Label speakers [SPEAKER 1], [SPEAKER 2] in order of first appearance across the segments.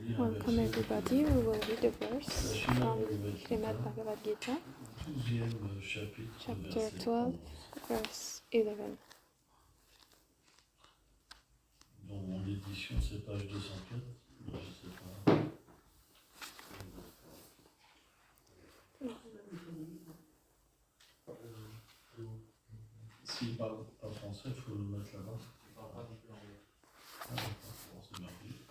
[SPEAKER 1] Welcome everybody, we will read a verse from Srimad Bhagavad Gita, chapter 12, verse 11.
[SPEAKER 2] Dans mon édition, c'est page 204, je sais pas. S'il parle pas français, il faut le mettre là-bas. Il parle pas non plus anglais. Ah d'accord, bon, c'est merveilleux.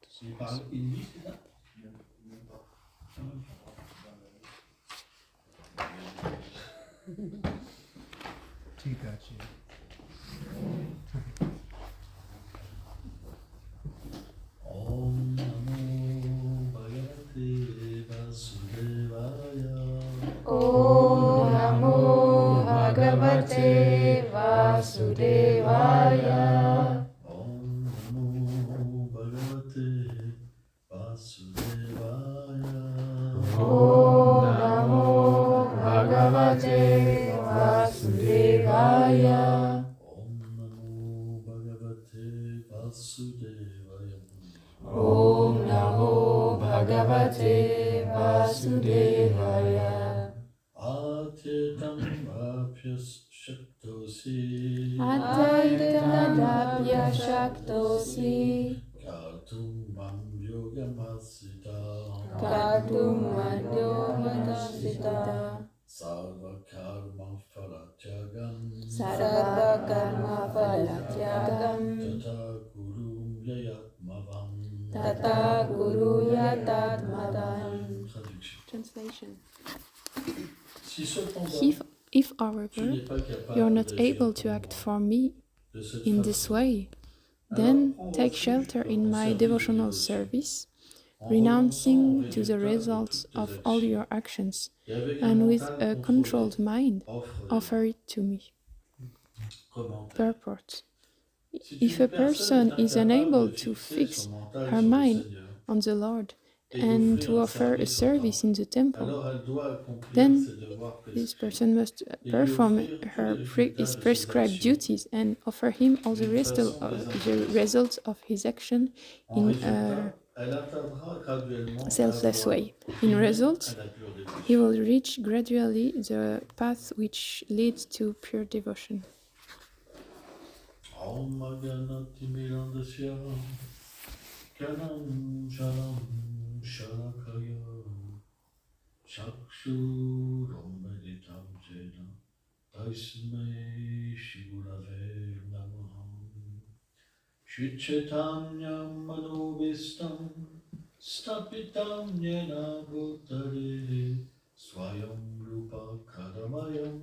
[SPEAKER 2] S'il parle hindi, c'est ça? Même pas.
[SPEAKER 3] ठीक है
[SPEAKER 2] Om Namo Bhagavate Vasudevaya.
[SPEAKER 4] Om Namo Bhagavate Vasudevaya.
[SPEAKER 2] Om Namo Bhagavate Vasudevaya.
[SPEAKER 4] Om Namo Bhagavate Vasudevaya.
[SPEAKER 2] Om Namo Bhagavate Vasudevaya.
[SPEAKER 4] Om Namo Bhagavate Vasudevaya.
[SPEAKER 2] Atitam Apyas Shaktosi.
[SPEAKER 4] Ataitanadapya Shaktosi.
[SPEAKER 2] Kartum Mam Yogamasita.
[SPEAKER 4] Kartum Madhyomadasita.
[SPEAKER 2] Sarva Karma Phalatyagam.
[SPEAKER 4] Sarva Karma Phalatyagam.
[SPEAKER 2] Tata Guru Yayatmavam.
[SPEAKER 4] Tata Guru Yatatmadan.
[SPEAKER 2] Traduction.
[SPEAKER 1] Translation.
[SPEAKER 2] Si cependant
[SPEAKER 1] If, however,
[SPEAKER 2] tu n'es pas capable
[SPEAKER 1] you are not
[SPEAKER 2] d'agir
[SPEAKER 1] able to
[SPEAKER 2] pour
[SPEAKER 1] act
[SPEAKER 2] moi
[SPEAKER 1] for me
[SPEAKER 2] de cette
[SPEAKER 1] in
[SPEAKER 2] façon,
[SPEAKER 1] this way,
[SPEAKER 2] alors
[SPEAKER 1] then
[SPEAKER 2] prends
[SPEAKER 1] take
[SPEAKER 2] refuge
[SPEAKER 1] shelter
[SPEAKER 2] dans
[SPEAKER 1] in
[SPEAKER 2] mon
[SPEAKER 1] my
[SPEAKER 2] service de
[SPEAKER 1] devotional
[SPEAKER 2] dévotion,
[SPEAKER 1] service,
[SPEAKER 2] en
[SPEAKER 1] renouncing
[SPEAKER 2] renonçant au
[SPEAKER 1] to the
[SPEAKER 2] résultat de
[SPEAKER 1] results
[SPEAKER 2] toutes tes
[SPEAKER 1] of all
[SPEAKER 2] actions,
[SPEAKER 1] your actions,
[SPEAKER 2] et avec un
[SPEAKER 1] and with
[SPEAKER 2] mental
[SPEAKER 1] a
[SPEAKER 2] contrôlé,
[SPEAKER 1] controlled mind,
[SPEAKER 2] offre-les-moi.
[SPEAKER 1] offer it to me.
[SPEAKER 2] Commentaire.
[SPEAKER 1] Purport.
[SPEAKER 2] Si
[SPEAKER 1] If
[SPEAKER 2] une
[SPEAKER 1] a
[SPEAKER 2] personne
[SPEAKER 1] person
[SPEAKER 2] est
[SPEAKER 1] is
[SPEAKER 2] incapable
[SPEAKER 1] unable
[SPEAKER 2] de
[SPEAKER 1] to
[SPEAKER 2] fixer
[SPEAKER 1] fix
[SPEAKER 2] son mental
[SPEAKER 1] her
[SPEAKER 2] sur le
[SPEAKER 1] mind
[SPEAKER 2] Seigneur
[SPEAKER 1] on the Lord
[SPEAKER 2] et
[SPEAKER 1] and
[SPEAKER 2] d'offrir
[SPEAKER 1] to
[SPEAKER 2] un
[SPEAKER 1] offer a
[SPEAKER 2] service au
[SPEAKER 1] service in the temple,
[SPEAKER 2] alors elle doit accomplir
[SPEAKER 1] then
[SPEAKER 2] ses devoirs
[SPEAKER 1] this
[SPEAKER 2] prescrits
[SPEAKER 1] person must
[SPEAKER 2] et lui
[SPEAKER 1] perform
[SPEAKER 2] offrir tous les résultats
[SPEAKER 1] his
[SPEAKER 2] de ses
[SPEAKER 1] prescribed
[SPEAKER 2] actions
[SPEAKER 1] duties and offer him all the
[SPEAKER 2] d'une
[SPEAKER 1] rest of
[SPEAKER 2] façon
[SPEAKER 1] the
[SPEAKER 2] désintéressée.
[SPEAKER 1] results of his action
[SPEAKER 2] En
[SPEAKER 1] in
[SPEAKER 2] résultat, elle atteindra graduellement
[SPEAKER 1] a
[SPEAKER 2] la
[SPEAKER 1] selfless
[SPEAKER 2] voie
[SPEAKER 1] way.
[SPEAKER 2] qui
[SPEAKER 1] In
[SPEAKER 2] mène
[SPEAKER 1] result,
[SPEAKER 2] à la pure
[SPEAKER 1] he
[SPEAKER 2] dévotion.
[SPEAKER 1] will reach gradually the path which leads to pure devotion.
[SPEAKER 2] Om Maganati Mirandasya Kanam Shalam Shalakaya Chakshuram Meditam Jena Taismai Shigurave Namaham Shri Chaitanya Manobhistam Stapitam Yena Bhutare Swayam Rupa Kadamayam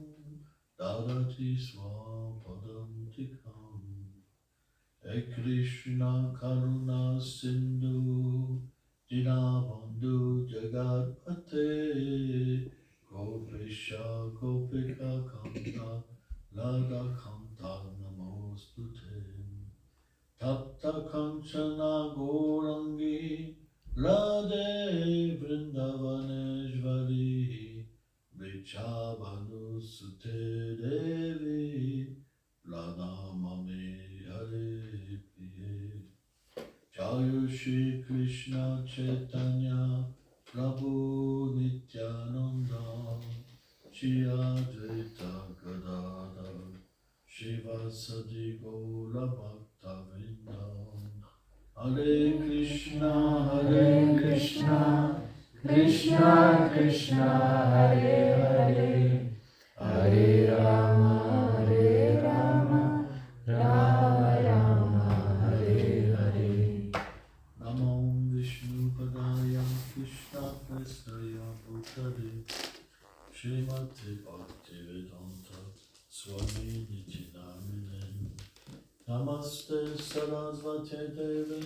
[SPEAKER 2] Dadati Swapadam Tikam Hey Krishna Karuna Sindhu Dinabandhu Jagatpate Gopesha Gopika Kanta Lada Kanta Namostute Tapta Kanchana Gorangi Radhe Vrindavaneshvari Vrichabhanu Sute Devi Pranamami Hare Priye Jaya Shri Krishna Chaitanya Prabhu Nityananda Shri Advaita Gadadhar Shivasadi Gaura Bhakta Vrinda Hare Krishna Krishna Krishna Hare Hare Hare Rama Rama Rama Hare Hare Namo Vishnu Padaya Krishna Prestaya Bhutale Srimati Bhaktivedanta Swami Niti Namine Namaste Sarasvati Deve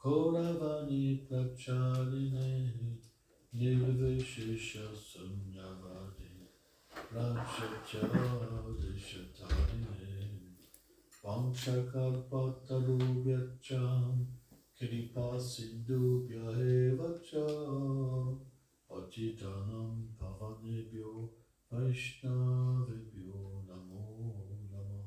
[SPEAKER 2] Kauravani Pracharine Nirvishesha Sunyavadi Rajatya Deshatarine Vanchakalpatarubhyacham Kripa Sindhubhya Evacha Patitanam Pavanebhyo Vaishnavebhyo Namo Namo.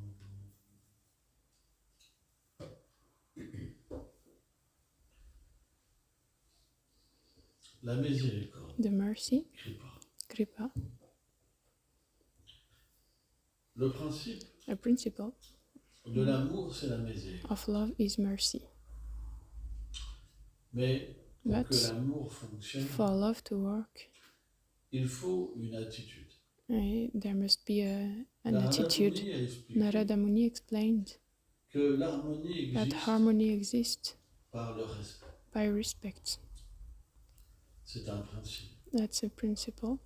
[SPEAKER 2] la miséricorde,
[SPEAKER 1] the mercy,
[SPEAKER 2] kripa.
[SPEAKER 1] kripa,
[SPEAKER 2] Le principe
[SPEAKER 1] a principle
[SPEAKER 2] de l'amour, c'est la miséricorde.
[SPEAKER 1] of love is mercy.
[SPEAKER 2] Mais pour
[SPEAKER 1] But
[SPEAKER 2] que l'amour fonctionne,
[SPEAKER 1] for love to work,
[SPEAKER 2] il faut une attitude.
[SPEAKER 1] there must be an
[SPEAKER 2] Narada
[SPEAKER 1] attitude.
[SPEAKER 2] Muni a expliqué
[SPEAKER 1] Narada Muni explained
[SPEAKER 2] que l'harmonie
[SPEAKER 1] that
[SPEAKER 2] existe
[SPEAKER 1] harmony exists
[SPEAKER 2] par le respect.
[SPEAKER 1] by respect.
[SPEAKER 2] C'est un principe.
[SPEAKER 1] That's a principle.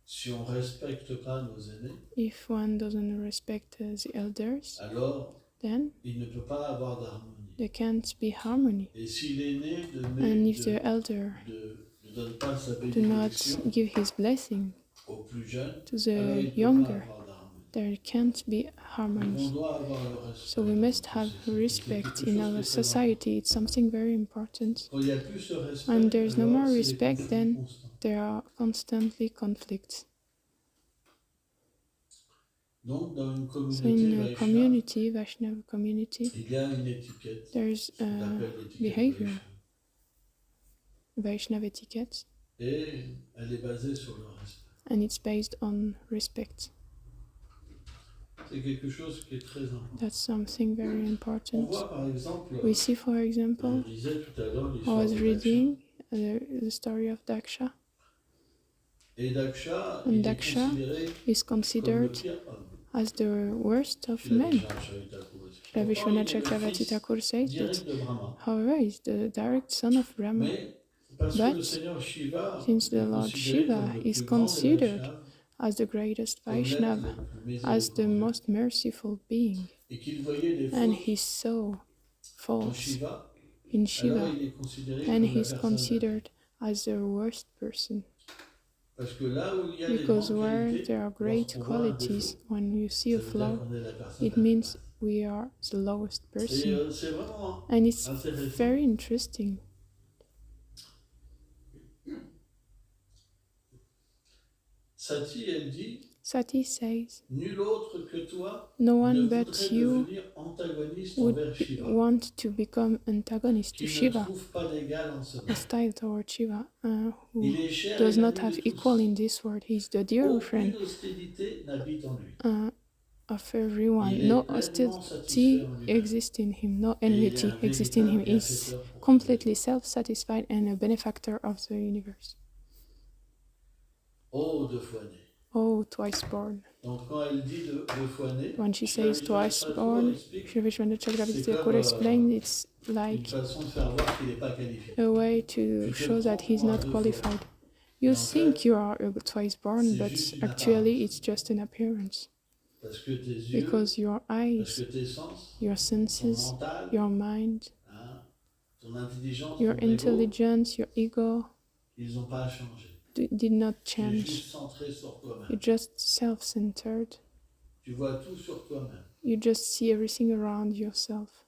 [SPEAKER 2] Si on ne respecte pas nos aînés,
[SPEAKER 1] If one doesn't respect the elders,
[SPEAKER 2] alors
[SPEAKER 1] then
[SPEAKER 2] il ne peut pas avoir d'harmonie.
[SPEAKER 1] there can't be harmony.
[SPEAKER 2] Et si l'aîné
[SPEAKER 1] And if the elder
[SPEAKER 2] ne donne pas sa
[SPEAKER 1] do not
[SPEAKER 2] bénédiction
[SPEAKER 1] give his blessing
[SPEAKER 2] aux plus jeunes,
[SPEAKER 1] to
[SPEAKER 2] alors
[SPEAKER 1] the
[SPEAKER 2] il ne peut pas
[SPEAKER 1] younger,
[SPEAKER 2] avoir d'harmonie.
[SPEAKER 1] there can't be
[SPEAKER 2] Donc
[SPEAKER 1] harmony.
[SPEAKER 2] on doit avoir le respect.
[SPEAKER 1] So we must have
[SPEAKER 2] C'est
[SPEAKER 1] respect
[SPEAKER 2] quelque
[SPEAKER 1] in
[SPEAKER 2] chose
[SPEAKER 1] our
[SPEAKER 2] qui est très
[SPEAKER 1] society. It's something very important.
[SPEAKER 2] Quand il n'y a plus ce respect,
[SPEAKER 1] When there's no
[SPEAKER 2] alors
[SPEAKER 1] more
[SPEAKER 2] c'est des
[SPEAKER 1] respect,
[SPEAKER 2] conflits
[SPEAKER 1] then
[SPEAKER 2] constants.
[SPEAKER 1] there are constantly conflicts.
[SPEAKER 2] Donc dans une
[SPEAKER 1] So
[SPEAKER 2] communauté
[SPEAKER 1] in a
[SPEAKER 2] Vaishnava,
[SPEAKER 1] community, Vaishnava community,
[SPEAKER 2] il y a une étiquette
[SPEAKER 1] there's
[SPEAKER 2] qu'on
[SPEAKER 1] a
[SPEAKER 2] appelle l'étiquette
[SPEAKER 1] behavior,
[SPEAKER 2] Vaishnava.
[SPEAKER 1] Vaishnava etiquette,
[SPEAKER 2] Et elle est basée sur le respect.
[SPEAKER 1] and it's based on respect.
[SPEAKER 2] C'est quelque chose qui est très important.
[SPEAKER 1] That's something very
[SPEAKER 2] On
[SPEAKER 1] important.
[SPEAKER 2] voit par exemple,
[SPEAKER 1] We see, for
[SPEAKER 2] je
[SPEAKER 1] example,
[SPEAKER 2] disais tout à l'heure
[SPEAKER 1] I
[SPEAKER 2] l'histoire
[SPEAKER 1] was
[SPEAKER 2] de Daksha.
[SPEAKER 1] reading the story of Daksha,
[SPEAKER 2] Et Daksha,
[SPEAKER 1] and
[SPEAKER 2] il est
[SPEAKER 1] Daksha
[SPEAKER 2] considéré
[SPEAKER 1] is
[SPEAKER 2] comme le
[SPEAKER 1] considered
[SPEAKER 2] pire homme.
[SPEAKER 1] as the worst of
[SPEAKER 2] Chez la
[SPEAKER 1] men.
[SPEAKER 2] Vishnu aussi.
[SPEAKER 1] Ravi
[SPEAKER 2] Pourtant, il
[SPEAKER 1] Shwana
[SPEAKER 2] est le
[SPEAKER 1] Chakravarti
[SPEAKER 2] fils
[SPEAKER 1] Thakur says
[SPEAKER 2] direct
[SPEAKER 1] that,
[SPEAKER 2] de Brahma.
[SPEAKER 1] however, he's the direct son of Brahma.
[SPEAKER 2] Mais parce que
[SPEAKER 1] But
[SPEAKER 2] le Seigneur Shiva
[SPEAKER 1] since the
[SPEAKER 2] est
[SPEAKER 1] Lord
[SPEAKER 2] considéré
[SPEAKER 1] Shiva
[SPEAKER 2] comme le
[SPEAKER 1] is
[SPEAKER 2] plus grand des
[SPEAKER 1] considered
[SPEAKER 2] Vaishnavas,
[SPEAKER 1] as the greatest
[SPEAKER 2] comme l'être
[SPEAKER 1] Vaishnava,
[SPEAKER 2] le plus
[SPEAKER 1] as the
[SPEAKER 2] miséricordieux,
[SPEAKER 1] most merciful being,
[SPEAKER 2] et qu'il voyait des
[SPEAKER 1] and
[SPEAKER 2] fautes
[SPEAKER 1] he saw
[SPEAKER 2] en
[SPEAKER 1] faults
[SPEAKER 2] Shiva,
[SPEAKER 1] in
[SPEAKER 2] alors
[SPEAKER 1] Shiva,
[SPEAKER 2] il est considéré
[SPEAKER 1] and
[SPEAKER 2] comme la
[SPEAKER 1] he's
[SPEAKER 2] personne
[SPEAKER 1] considered as the worst person.
[SPEAKER 2] parce que là où il y a des
[SPEAKER 1] Because
[SPEAKER 2] grandes
[SPEAKER 1] where
[SPEAKER 2] qualités,
[SPEAKER 1] there are great
[SPEAKER 2] lorsqu'on voit un
[SPEAKER 1] qualities,
[SPEAKER 2] défaut,
[SPEAKER 1] when you see
[SPEAKER 2] ça
[SPEAKER 1] a
[SPEAKER 2] veut dire
[SPEAKER 1] flaw,
[SPEAKER 2] qu'on est la personne
[SPEAKER 1] it
[SPEAKER 2] la plus
[SPEAKER 1] means
[SPEAKER 2] basse.
[SPEAKER 1] we are the lowest
[SPEAKER 2] Et
[SPEAKER 1] person.
[SPEAKER 2] c'est vraiment
[SPEAKER 1] And it's
[SPEAKER 2] intéressant.
[SPEAKER 1] very interesting.
[SPEAKER 2] Sati, elle dit,
[SPEAKER 1] Sati says,
[SPEAKER 2] nul autre que toi
[SPEAKER 1] no
[SPEAKER 2] ne
[SPEAKER 1] one
[SPEAKER 2] voudrait
[SPEAKER 1] but you
[SPEAKER 2] devenir antagoniste
[SPEAKER 1] would
[SPEAKER 2] envers Shiva,
[SPEAKER 1] want to become antagonist to
[SPEAKER 2] qui ne
[SPEAKER 1] Shiva,
[SPEAKER 2] trouve pas d'égal en ce monde.
[SPEAKER 1] hostile toward Shiva,
[SPEAKER 2] Il
[SPEAKER 1] who
[SPEAKER 2] est cher
[SPEAKER 1] does
[SPEAKER 2] et
[SPEAKER 1] not
[SPEAKER 2] l'ami
[SPEAKER 1] have
[SPEAKER 2] de tous.
[SPEAKER 1] equal in this world. He's the dear
[SPEAKER 2] Aucune
[SPEAKER 1] friend
[SPEAKER 2] hostilité n'habite en lui.
[SPEAKER 1] of everyone.
[SPEAKER 2] Il est
[SPEAKER 1] No
[SPEAKER 2] pleinement
[SPEAKER 1] hostility
[SPEAKER 2] satisfait en lui-même.
[SPEAKER 1] exists in him, no
[SPEAKER 2] Et il est
[SPEAKER 1] enmity
[SPEAKER 2] un
[SPEAKER 1] exists in him.
[SPEAKER 2] véritable
[SPEAKER 1] He's
[SPEAKER 2] bienfaiteur pour tous.
[SPEAKER 1] completely self-satisfied and a benefactor of the universe.
[SPEAKER 2] Oh, deux fois né.
[SPEAKER 1] Oh, twice born.
[SPEAKER 2] Donc quand elle dit deux fois né,
[SPEAKER 1] When she
[SPEAKER 2] Shiva
[SPEAKER 1] says twice
[SPEAKER 2] Vishwanath
[SPEAKER 1] born,
[SPEAKER 2] explique
[SPEAKER 1] Shri Vishwanath Chakravarti
[SPEAKER 2] C'est
[SPEAKER 1] Thakur
[SPEAKER 2] comme,
[SPEAKER 1] explained it's
[SPEAKER 2] une
[SPEAKER 1] like
[SPEAKER 2] façon de faire voir qu'il n'est pas qualifié.
[SPEAKER 1] a way to
[SPEAKER 2] Tu te
[SPEAKER 1] show
[SPEAKER 2] prends
[SPEAKER 1] that he's
[SPEAKER 2] pour un
[SPEAKER 1] not
[SPEAKER 2] deux fois.
[SPEAKER 1] qualified. You
[SPEAKER 2] En
[SPEAKER 1] think
[SPEAKER 2] fait,
[SPEAKER 1] you are twice born,
[SPEAKER 2] c'est
[SPEAKER 1] but
[SPEAKER 2] juste une
[SPEAKER 1] actually
[SPEAKER 2] apparence.
[SPEAKER 1] it's just an appearance.
[SPEAKER 2] Parce que tes yeux,
[SPEAKER 1] Because your
[SPEAKER 2] parce
[SPEAKER 1] eyes,
[SPEAKER 2] que tes sens,
[SPEAKER 1] your
[SPEAKER 2] ton
[SPEAKER 1] senses,
[SPEAKER 2] mental,
[SPEAKER 1] your mind,
[SPEAKER 2] hein, ton intelligence,
[SPEAKER 1] your
[SPEAKER 2] ton ego,
[SPEAKER 1] intelligence, your ego
[SPEAKER 2] ils n'ont pas changé.
[SPEAKER 1] did not
[SPEAKER 2] Tu es
[SPEAKER 1] change.
[SPEAKER 2] juste centré sur toi-même.
[SPEAKER 1] You're just self-centered.
[SPEAKER 2] Tu vois tout sur toi-même.
[SPEAKER 1] You just see everything around yourself.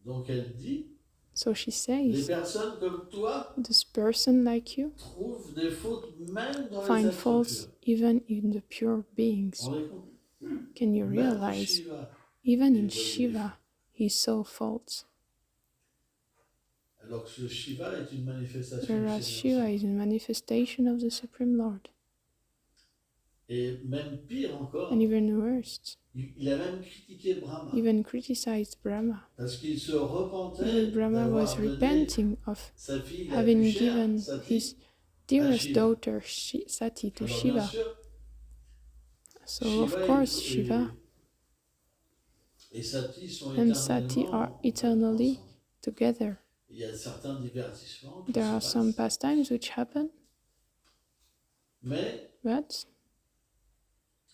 [SPEAKER 2] Donc elle dit,
[SPEAKER 1] So she
[SPEAKER 2] les
[SPEAKER 1] says,
[SPEAKER 2] personnes comme toi
[SPEAKER 1] this person like you
[SPEAKER 2] trouvent des fautes même dans les
[SPEAKER 1] find
[SPEAKER 2] êtres
[SPEAKER 1] faults
[SPEAKER 2] purs.
[SPEAKER 1] even in the pure beings.
[SPEAKER 2] On les compte.
[SPEAKER 1] Can you
[SPEAKER 2] Même
[SPEAKER 1] realize?
[SPEAKER 2] Shiva.
[SPEAKER 1] Even
[SPEAKER 2] il
[SPEAKER 1] in
[SPEAKER 2] voit des
[SPEAKER 1] Shiva, he saw faults,
[SPEAKER 2] Alors que le Shiva est une manifestation
[SPEAKER 1] whereas
[SPEAKER 2] du
[SPEAKER 1] Shiva
[SPEAKER 2] Seigneur.
[SPEAKER 1] is a manifestation of the Supreme Lord.
[SPEAKER 2] Et même pire encore,
[SPEAKER 1] And even worse,
[SPEAKER 2] il a même critiqué Brahma.
[SPEAKER 1] even criticized Brahma.
[SPEAKER 2] Parce qu'il se repentait
[SPEAKER 1] Because Brahma was
[SPEAKER 2] d'avoir donné
[SPEAKER 1] repenting of
[SPEAKER 2] sa fille la
[SPEAKER 1] having
[SPEAKER 2] plus chère,
[SPEAKER 1] given
[SPEAKER 2] Sati,
[SPEAKER 1] his dearest
[SPEAKER 2] Shiva.
[SPEAKER 1] daughter Sati to
[SPEAKER 2] Alors, bien
[SPEAKER 1] Shiva.
[SPEAKER 2] sûr,
[SPEAKER 1] So of
[SPEAKER 2] Shiva
[SPEAKER 1] course
[SPEAKER 2] et-
[SPEAKER 1] Shiva
[SPEAKER 2] et Sati sont
[SPEAKER 1] and Sati
[SPEAKER 2] éternellement
[SPEAKER 1] are eternally
[SPEAKER 2] ensemble.
[SPEAKER 1] together.
[SPEAKER 2] Il y a certains divertissements qui
[SPEAKER 1] There
[SPEAKER 2] se
[SPEAKER 1] are some
[SPEAKER 2] passent.
[SPEAKER 1] pastimes which happen,
[SPEAKER 2] Mais
[SPEAKER 1] but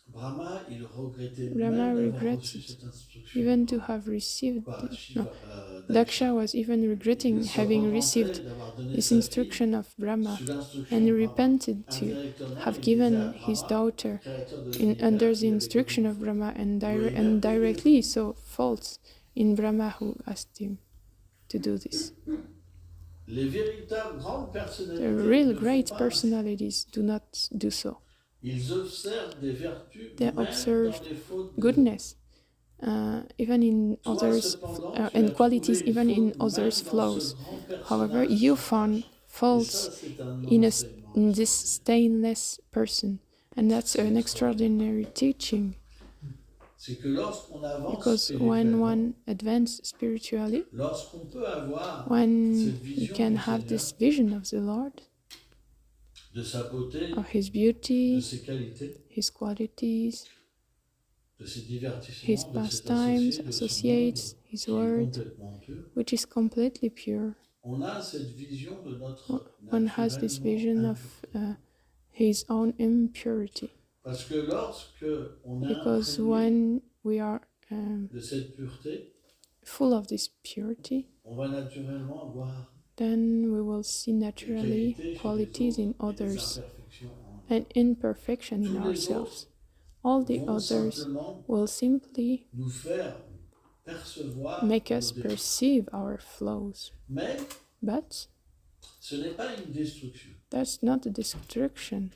[SPEAKER 2] Brahma, il regrettait
[SPEAKER 1] Brahma
[SPEAKER 2] même d'avoir
[SPEAKER 1] regretted
[SPEAKER 2] reçu cette instruction.
[SPEAKER 1] even to have received
[SPEAKER 2] Pas
[SPEAKER 1] no,
[SPEAKER 2] Shiva,
[SPEAKER 1] Daksha was even regretting
[SPEAKER 2] Il se
[SPEAKER 1] having
[SPEAKER 2] repentait
[SPEAKER 1] received
[SPEAKER 2] d'avoir donné
[SPEAKER 1] this
[SPEAKER 2] sa fille
[SPEAKER 1] instruction of Brahma
[SPEAKER 2] sous l'instruction
[SPEAKER 1] and
[SPEAKER 2] de Brahma.
[SPEAKER 1] repented to
[SPEAKER 2] Indirectement,
[SPEAKER 1] have
[SPEAKER 2] il
[SPEAKER 1] given
[SPEAKER 2] disait à
[SPEAKER 1] his
[SPEAKER 2] Brahma,
[SPEAKER 1] daughter
[SPEAKER 2] créateur de
[SPEAKER 1] in,
[SPEAKER 2] l'univers,
[SPEAKER 1] under
[SPEAKER 2] il
[SPEAKER 1] the
[SPEAKER 2] avait
[SPEAKER 1] instruction
[SPEAKER 2] commis
[SPEAKER 1] of Brahma and,
[SPEAKER 2] Oui,
[SPEAKER 1] and
[SPEAKER 2] même
[SPEAKER 1] directly so faults in Brahma who asked him to do this.
[SPEAKER 2] Les véritables grandes personnalités
[SPEAKER 1] The real
[SPEAKER 2] ne font
[SPEAKER 1] great
[SPEAKER 2] pas
[SPEAKER 1] personalities do not do so.
[SPEAKER 2] ainsi. Ils observent des vertus
[SPEAKER 1] They
[SPEAKER 2] même
[SPEAKER 1] observe
[SPEAKER 2] dans les fautes de
[SPEAKER 1] Goodness even in others, and qualities even in others' flaws. However, you found faults in this stainless person, and that's an extraordinary teaching. Because when one advances spiritually, when you can have this vision of the Lord, of His beauty, His qualities, His pastimes, associates, His word, which is completely pure. One has this vision of his own impurity. Because when we are full of this purity, then we will see naturally qualities in others and imperfection in ourselves. All the others will simply make us perceive our flaws. But that's not a destruction.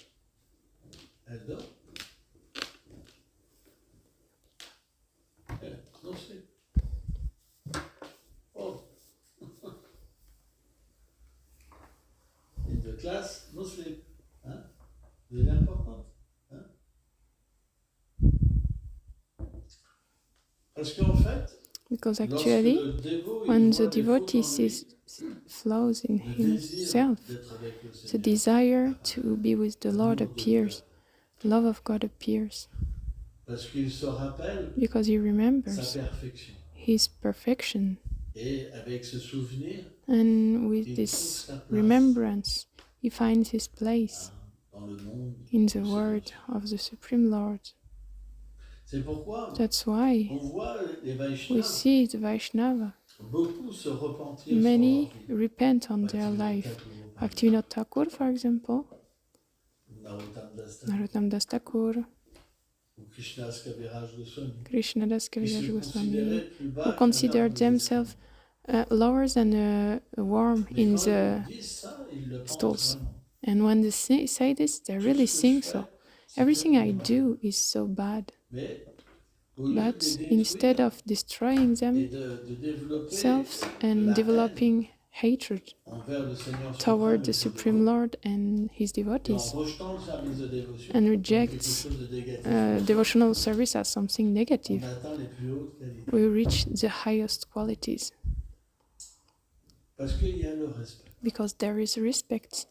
[SPEAKER 2] De classe, no sleep. Hein? Vous avez important. Hein? Parce qu'en fait, because actually, when the devotee sees flaws in himself, the desire to be with the Lord appears, the love of God appears. Because he remembers his perfection. And with this remembrance, he finds his place in the word of the Supreme Lord. That's why we see the Vaishnava. Many repent on their life. Bhaktivinoda Thakur, for example, Narottam Das Thakur, Krishnadas Kaviraj Goswami, who considered themselves lower than a worm in the stalls. And when they say this, they really think so. Everything I do is so bad. But instead of destroying themselves and developing hatred toward the Supreme Lord and His devotees, and reject devotional service as something negative, we reach the highest qualities. Because there is respect.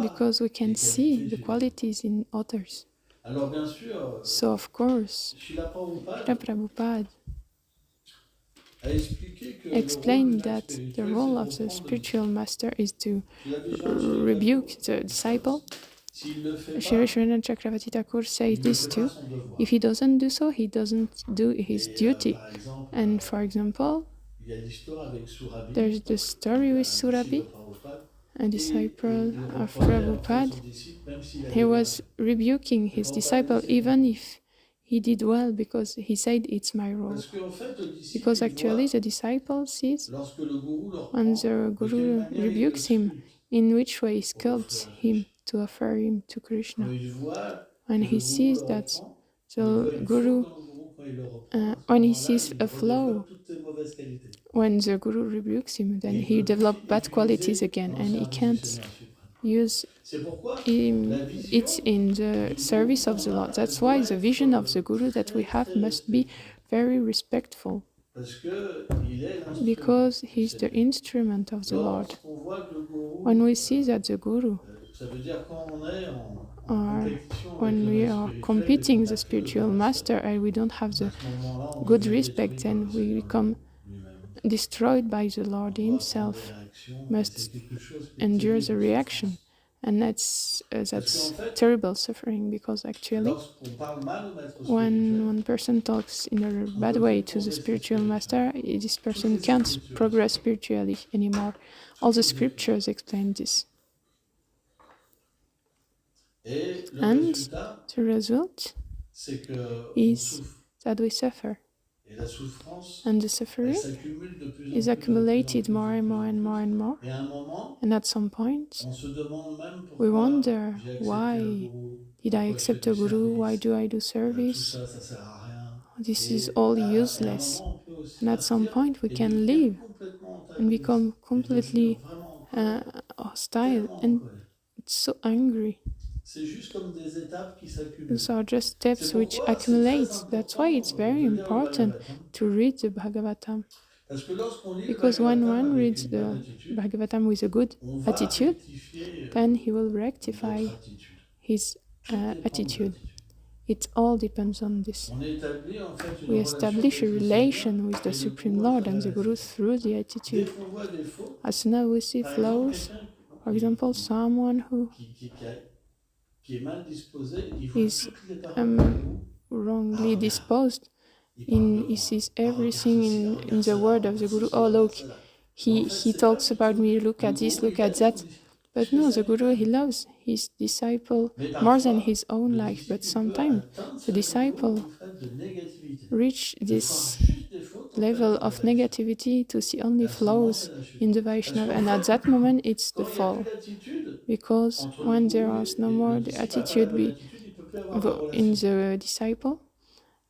[SPEAKER 2] Because we can see the qualities in others. So of course, Srila Prabhupada explained that the role of the spiritual master is to rebuke the disciple. Sri Srinath Chakravarti Thakur says this too. If he doesn't do so, he doesn't do his duty. And for example, there's the story with Surabhi, a disciple of Prabhupada. He was rebuking his disciple even if he did well, because he said it's my role. Because actually the disciple sees when the Guru rebukes him, in which way he sculpts him to offer him to Krishna. When he sees that the Guru, when he sees a flaw, when the Guru rebukes him, then he develops bad qualities again, and he can't use it in the service of the Lord. That's why the vision of the Guru that we have must be very respectful, because he's the instrument of the Lord. When we see that the Guru, or when we are competing the spiritual master and we don't have the good respect, then we become destroyed by the Lord himself, must endure the reaction. And that's terrible suffering, because actually when one person talks in a bad way to the spiritual master, this person can't progress spiritually anymore. All the scriptures explain this. And the result is that we suffer. And the suffering is accumulated more and more and more and more. And at some point, we wonder, why did I accept a Guru? Why do I do service?
[SPEAKER 1] this is all useless.
[SPEAKER 2] moment, on peut aussi
[SPEAKER 1] And at
[SPEAKER 2] faire
[SPEAKER 1] some
[SPEAKER 2] pire
[SPEAKER 1] point, we
[SPEAKER 2] et
[SPEAKER 1] can
[SPEAKER 2] devenir
[SPEAKER 1] leave
[SPEAKER 2] complètement
[SPEAKER 1] and
[SPEAKER 2] antagoniste
[SPEAKER 1] become
[SPEAKER 2] et devenir
[SPEAKER 1] completely
[SPEAKER 2] vraiment en colère,
[SPEAKER 1] hostile
[SPEAKER 2] tellement en
[SPEAKER 1] and
[SPEAKER 2] colère.
[SPEAKER 1] so angry.
[SPEAKER 2] C'est juste comme des étapes qui
[SPEAKER 1] Those
[SPEAKER 2] s'accumulent.
[SPEAKER 1] are just
[SPEAKER 2] C'est
[SPEAKER 1] steps which
[SPEAKER 2] pourquoi c'est très
[SPEAKER 1] accumulate. That's why it's
[SPEAKER 2] important
[SPEAKER 1] very
[SPEAKER 2] de lire le
[SPEAKER 1] important
[SPEAKER 2] Bhagavatam.
[SPEAKER 1] to read the Bhagavatam.
[SPEAKER 2] Parce que lorsqu'on lit le
[SPEAKER 1] Because when
[SPEAKER 2] Bhagavatam
[SPEAKER 1] one
[SPEAKER 2] avec
[SPEAKER 1] reads
[SPEAKER 2] une bonne
[SPEAKER 1] the
[SPEAKER 2] attitude,
[SPEAKER 1] Bhagavatam with a good
[SPEAKER 2] on va
[SPEAKER 1] attitude,
[SPEAKER 2] rectifier
[SPEAKER 1] then he will
[SPEAKER 2] notre
[SPEAKER 1] rectify
[SPEAKER 2] attitude.
[SPEAKER 1] his
[SPEAKER 2] Tout dépend de
[SPEAKER 1] attitude.
[SPEAKER 2] l'attitude.
[SPEAKER 1] It all depends on this.
[SPEAKER 2] On établit en fait une
[SPEAKER 1] We
[SPEAKER 2] relation
[SPEAKER 1] establish a
[SPEAKER 2] avec le Seigneur
[SPEAKER 1] relation with the
[SPEAKER 2] et le
[SPEAKER 1] Supreme
[SPEAKER 2] Guru à
[SPEAKER 1] Lord and
[SPEAKER 2] travers
[SPEAKER 1] the Guru
[SPEAKER 2] l'attitude.
[SPEAKER 1] through the
[SPEAKER 2] Dès
[SPEAKER 1] attitude.
[SPEAKER 2] qu'on voit des fautes,
[SPEAKER 1] As soon as we see
[SPEAKER 2] par exemple
[SPEAKER 1] flaws,
[SPEAKER 2] quelqu'un
[SPEAKER 1] for example, someone who
[SPEAKER 2] qui est mal disposé, il voit
[SPEAKER 1] is
[SPEAKER 2] toutes les paroles du Guru.
[SPEAKER 1] wrongly disposed,
[SPEAKER 2] Il parle de
[SPEAKER 1] he
[SPEAKER 2] moi.
[SPEAKER 1] sees
[SPEAKER 2] Oh,
[SPEAKER 1] everything
[SPEAKER 2] regarde ceci, oh,
[SPEAKER 1] in
[SPEAKER 2] regarde
[SPEAKER 1] the
[SPEAKER 2] cela,
[SPEAKER 1] word
[SPEAKER 2] oh,
[SPEAKER 1] of the
[SPEAKER 2] regarde
[SPEAKER 1] Guru.
[SPEAKER 2] ceci,
[SPEAKER 1] Oh,
[SPEAKER 2] regarde
[SPEAKER 1] look,
[SPEAKER 2] cela. Mais en
[SPEAKER 1] he,
[SPEAKER 2] fait,
[SPEAKER 1] he
[SPEAKER 2] c'est pas
[SPEAKER 1] talks
[SPEAKER 2] du
[SPEAKER 1] about
[SPEAKER 2] tout.
[SPEAKER 1] me, look
[SPEAKER 2] Le
[SPEAKER 1] at this,
[SPEAKER 2] Guru,
[SPEAKER 1] look
[SPEAKER 2] il
[SPEAKER 1] at
[SPEAKER 2] aime
[SPEAKER 1] that. But
[SPEAKER 2] que
[SPEAKER 1] no,
[SPEAKER 2] ça
[SPEAKER 1] the
[SPEAKER 2] lui
[SPEAKER 1] Guru, he
[SPEAKER 2] plaise.
[SPEAKER 1] loves his disciple
[SPEAKER 2] Mais
[SPEAKER 1] more than
[SPEAKER 2] parfois,
[SPEAKER 1] his own
[SPEAKER 2] le
[SPEAKER 1] life. But
[SPEAKER 2] disciple, il peut
[SPEAKER 1] sometimes
[SPEAKER 2] atteindre
[SPEAKER 1] the
[SPEAKER 2] ce niveau
[SPEAKER 1] disciple
[SPEAKER 2] en fait de négativité,
[SPEAKER 1] reach
[SPEAKER 2] de voir
[SPEAKER 1] this
[SPEAKER 2] juste des fautes en fait
[SPEAKER 1] level
[SPEAKER 2] dans la
[SPEAKER 1] of
[SPEAKER 2] Vaishnava.
[SPEAKER 1] negativity to see
[SPEAKER 2] Et
[SPEAKER 1] only
[SPEAKER 2] à ce moment,
[SPEAKER 1] flaws
[SPEAKER 2] c'est la chute.
[SPEAKER 1] in the
[SPEAKER 2] Parce
[SPEAKER 1] Vaishnava.
[SPEAKER 2] qu'en
[SPEAKER 1] And at
[SPEAKER 2] fait,
[SPEAKER 1] that moment, it's the
[SPEAKER 2] quand il n'y a plus
[SPEAKER 1] fall.
[SPEAKER 2] d'attitude
[SPEAKER 1] Because
[SPEAKER 2] entre le
[SPEAKER 1] when there
[SPEAKER 2] Guru
[SPEAKER 1] is no
[SPEAKER 2] et le
[SPEAKER 1] more the
[SPEAKER 2] disciple n'a pas la
[SPEAKER 1] attitude
[SPEAKER 2] bonne attitude, il ne peut plus avoir de
[SPEAKER 1] in
[SPEAKER 2] relation.
[SPEAKER 1] the disciple,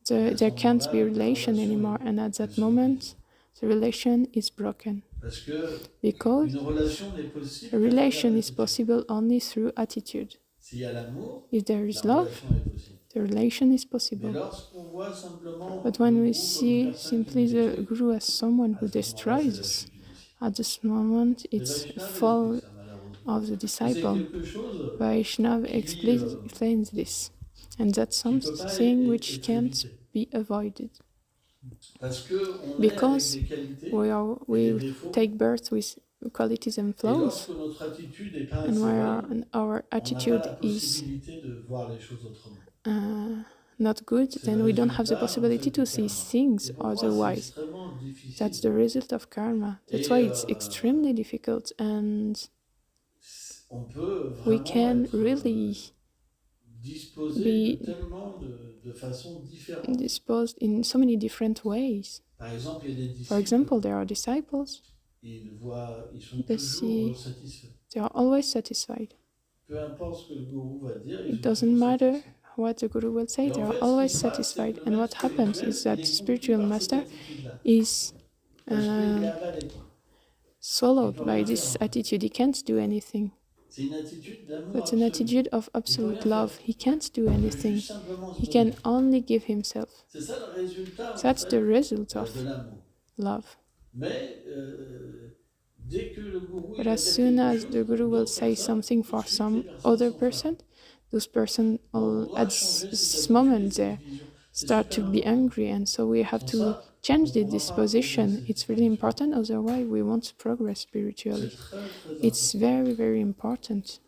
[SPEAKER 2] Et à ce
[SPEAKER 1] there can't be
[SPEAKER 2] moment-là, la
[SPEAKER 1] relation
[SPEAKER 2] relation
[SPEAKER 1] anymore. And at
[SPEAKER 2] elle
[SPEAKER 1] that
[SPEAKER 2] se brise.
[SPEAKER 1] moment, the relation is broken.
[SPEAKER 2] Parce que
[SPEAKER 1] Because
[SPEAKER 2] une relation n'est possible
[SPEAKER 1] a
[SPEAKER 2] qu'à travers
[SPEAKER 1] relation is
[SPEAKER 2] l'attitude.
[SPEAKER 1] possible only through attitude.
[SPEAKER 2] S'il y a l'amour,
[SPEAKER 1] If there
[SPEAKER 2] la
[SPEAKER 1] is love,
[SPEAKER 2] relation est possible.
[SPEAKER 1] the relation is
[SPEAKER 2] Mais
[SPEAKER 1] possible.
[SPEAKER 2] lorsqu'on voit simplement
[SPEAKER 1] But
[SPEAKER 2] le
[SPEAKER 1] when we
[SPEAKER 2] Guru comme une
[SPEAKER 1] see
[SPEAKER 2] personne qui
[SPEAKER 1] simply
[SPEAKER 2] nous
[SPEAKER 1] the
[SPEAKER 2] détruit,
[SPEAKER 1] Guru as someone
[SPEAKER 2] à
[SPEAKER 1] who
[SPEAKER 2] ce moment-là, c'est
[SPEAKER 1] destroys
[SPEAKER 2] la
[SPEAKER 1] us,
[SPEAKER 2] chute du disciple.
[SPEAKER 1] at this moment
[SPEAKER 2] Les
[SPEAKER 1] it's a
[SPEAKER 2] Vaishnavas
[SPEAKER 1] fall
[SPEAKER 2] expliquent ça malheureusement.
[SPEAKER 1] of the
[SPEAKER 2] Et c'est
[SPEAKER 1] disciple.
[SPEAKER 2] quelque chose
[SPEAKER 1] Vaishnav
[SPEAKER 2] qui
[SPEAKER 1] explains this, and that's
[SPEAKER 2] ne peut pas
[SPEAKER 1] something which
[SPEAKER 2] être
[SPEAKER 1] can't
[SPEAKER 2] évité.
[SPEAKER 1] be avoided.
[SPEAKER 2] Parce qu'on est avec
[SPEAKER 1] Because
[SPEAKER 2] des qualités et
[SPEAKER 1] we
[SPEAKER 2] des défauts.
[SPEAKER 1] take birth with qualities and
[SPEAKER 2] Et
[SPEAKER 1] flaws,
[SPEAKER 2] lorsque notre attitude n'est pas
[SPEAKER 1] and
[SPEAKER 2] assez
[SPEAKER 1] where
[SPEAKER 2] bonne,
[SPEAKER 1] our
[SPEAKER 2] on n'a pas
[SPEAKER 1] attitude
[SPEAKER 2] la
[SPEAKER 1] is
[SPEAKER 2] possibilité de voir les choses autrement.
[SPEAKER 1] not good,
[SPEAKER 2] C'est
[SPEAKER 1] then
[SPEAKER 2] le
[SPEAKER 1] we don't have the
[SPEAKER 2] résultat, en
[SPEAKER 1] possibility
[SPEAKER 2] fait,
[SPEAKER 1] to
[SPEAKER 2] du
[SPEAKER 1] see
[SPEAKER 2] karma.
[SPEAKER 1] things
[SPEAKER 2] Et pourquoi c'est
[SPEAKER 1] otherwise.
[SPEAKER 2] extrêmement difficile.
[SPEAKER 1] That's the result of karma. That's
[SPEAKER 2] Et
[SPEAKER 1] why it's extremely difficult, and
[SPEAKER 2] on peut
[SPEAKER 1] we
[SPEAKER 2] vraiment
[SPEAKER 1] can
[SPEAKER 2] être
[SPEAKER 1] really
[SPEAKER 2] disposé
[SPEAKER 1] be
[SPEAKER 2] de tellement de façons différentes.
[SPEAKER 1] disposed in so many different ways.
[SPEAKER 2] Par exemple, il y a des
[SPEAKER 1] For
[SPEAKER 2] disciples,
[SPEAKER 1] example, there are disciples,
[SPEAKER 2] ils sont
[SPEAKER 1] they
[SPEAKER 2] toujours satisfaits.
[SPEAKER 1] are always satisfied.
[SPEAKER 2] Peu importe ce que le gourou va dire, ils
[SPEAKER 1] It
[SPEAKER 2] sont
[SPEAKER 1] doesn't
[SPEAKER 2] toujours
[SPEAKER 1] matter
[SPEAKER 2] satisfaits.
[SPEAKER 1] what the Guru will say,
[SPEAKER 2] Et
[SPEAKER 1] they
[SPEAKER 2] en
[SPEAKER 1] are
[SPEAKER 2] fait, ce
[SPEAKER 1] always
[SPEAKER 2] qui se passe, c'est
[SPEAKER 1] satisfied.
[SPEAKER 2] que le
[SPEAKER 1] And
[SPEAKER 2] maître
[SPEAKER 1] what happens
[SPEAKER 2] spirituel,
[SPEAKER 1] is that
[SPEAKER 2] il
[SPEAKER 1] the
[SPEAKER 2] est
[SPEAKER 1] spiritual
[SPEAKER 2] corrompu par cette
[SPEAKER 1] master
[SPEAKER 2] attitude-là.
[SPEAKER 1] is
[SPEAKER 2] Parce qu'il est avalé. Il
[SPEAKER 1] swallowed
[SPEAKER 2] peut
[SPEAKER 1] by
[SPEAKER 2] rien
[SPEAKER 1] this
[SPEAKER 2] faire.
[SPEAKER 1] attitude. He can't do anything.
[SPEAKER 2] C'est une attitude d'amour
[SPEAKER 1] That's an
[SPEAKER 2] absolu.
[SPEAKER 1] attitude of
[SPEAKER 2] Il peut
[SPEAKER 1] absolute
[SPEAKER 2] rien
[SPEAKER 1] love.
[SPEAKER 2] faire.
[SPEAKER 1] He can't do
[SPEAKER 2] Il peut
[SPEAKER 1] anything.
[SPEAKER 2] juste simplement se
[SPEAKER 1] He can
[SPEAKER 2] donner.
[SPEAKER 1] only give himself.
[SPEAKER 2] C'est ça le résultat, en
[SPEAKER 1] That's
[SPEAKER 2] fait,
[SPEAKER 1] the result
[SPEAKER 2] de
[SPEAKER 1] of
[SPEAKER 2] l'amour.
[SPEAKER 1] love.
[SPEAKER 2] Mais dès que le gourou
[SPEAKER 1] But
[SPEAKER 2] il va
[SPEAKER 1] as
[SPEAKER 2] dire
[SPEAKER 1] soon
[SPEAKER 2] quelque
[SPEAKER 1] as
[SPEAKER 2] chose
[SPEAKER 1] the
[SPEAKER 2] pour
[SPEAKER 1] Guru will
[SPEAKER 2] d'autres
[SPEAKER 1] say
[SPEAKER 2] personnes,
[SPEAKER 1] something
[SPEAKER 2] tout
[SPEAKER 1] for
[SPEAKER 2] de suite,
[SPEAKER 1] some
[SPEAKER 2] les personnes
[SPEAKER 1] other
[SPEAKER 2] sont
[SPEAKER 1] person,
[SPEAKER 2] fâchées.
[SPEAKER 1] those person
[SPEAKER 2] On
[SPEAKER 1] all,
[SPEAKER 2] doit
[SPEAKER 1] at
[SPEAKER 2] changer cette
[SPEAKER 1] this
[SPEAKER 2] attitude et
[SPEAKER 1] moment
[SPEAKER 2] cette
[SPEAKER 1] there
[SPEAKER 2] vision. C'est
[SPEAKER 1] start to
[SPEAKER 2] super
[SPEAKER 1] be
[SPEAKER 2] important.
[SPEAKER 1] angry, and so we have
[SPEAKER 2] Sans
[SPEAKER 1] to
[SPEAKER 2] ça,
[SPEAKER 1] change
[SPEAKER 2] on
[SPEAKER 1] the
[SPEAKER 2] ne pourra pas
[SPEAKER 1] disposition.
[SPEAKER 2] progresser
[SPEAKER 1] It's really
[SPEAKER 2] spirituellement.
[SPEAKER 1] important, otherwise we won't progress spiritually.
[SPEAKER 2] C'est très, très
[SPEAKER 1] It's
[SPEAKER 2] important.
[SPEAKER 1] very, very important.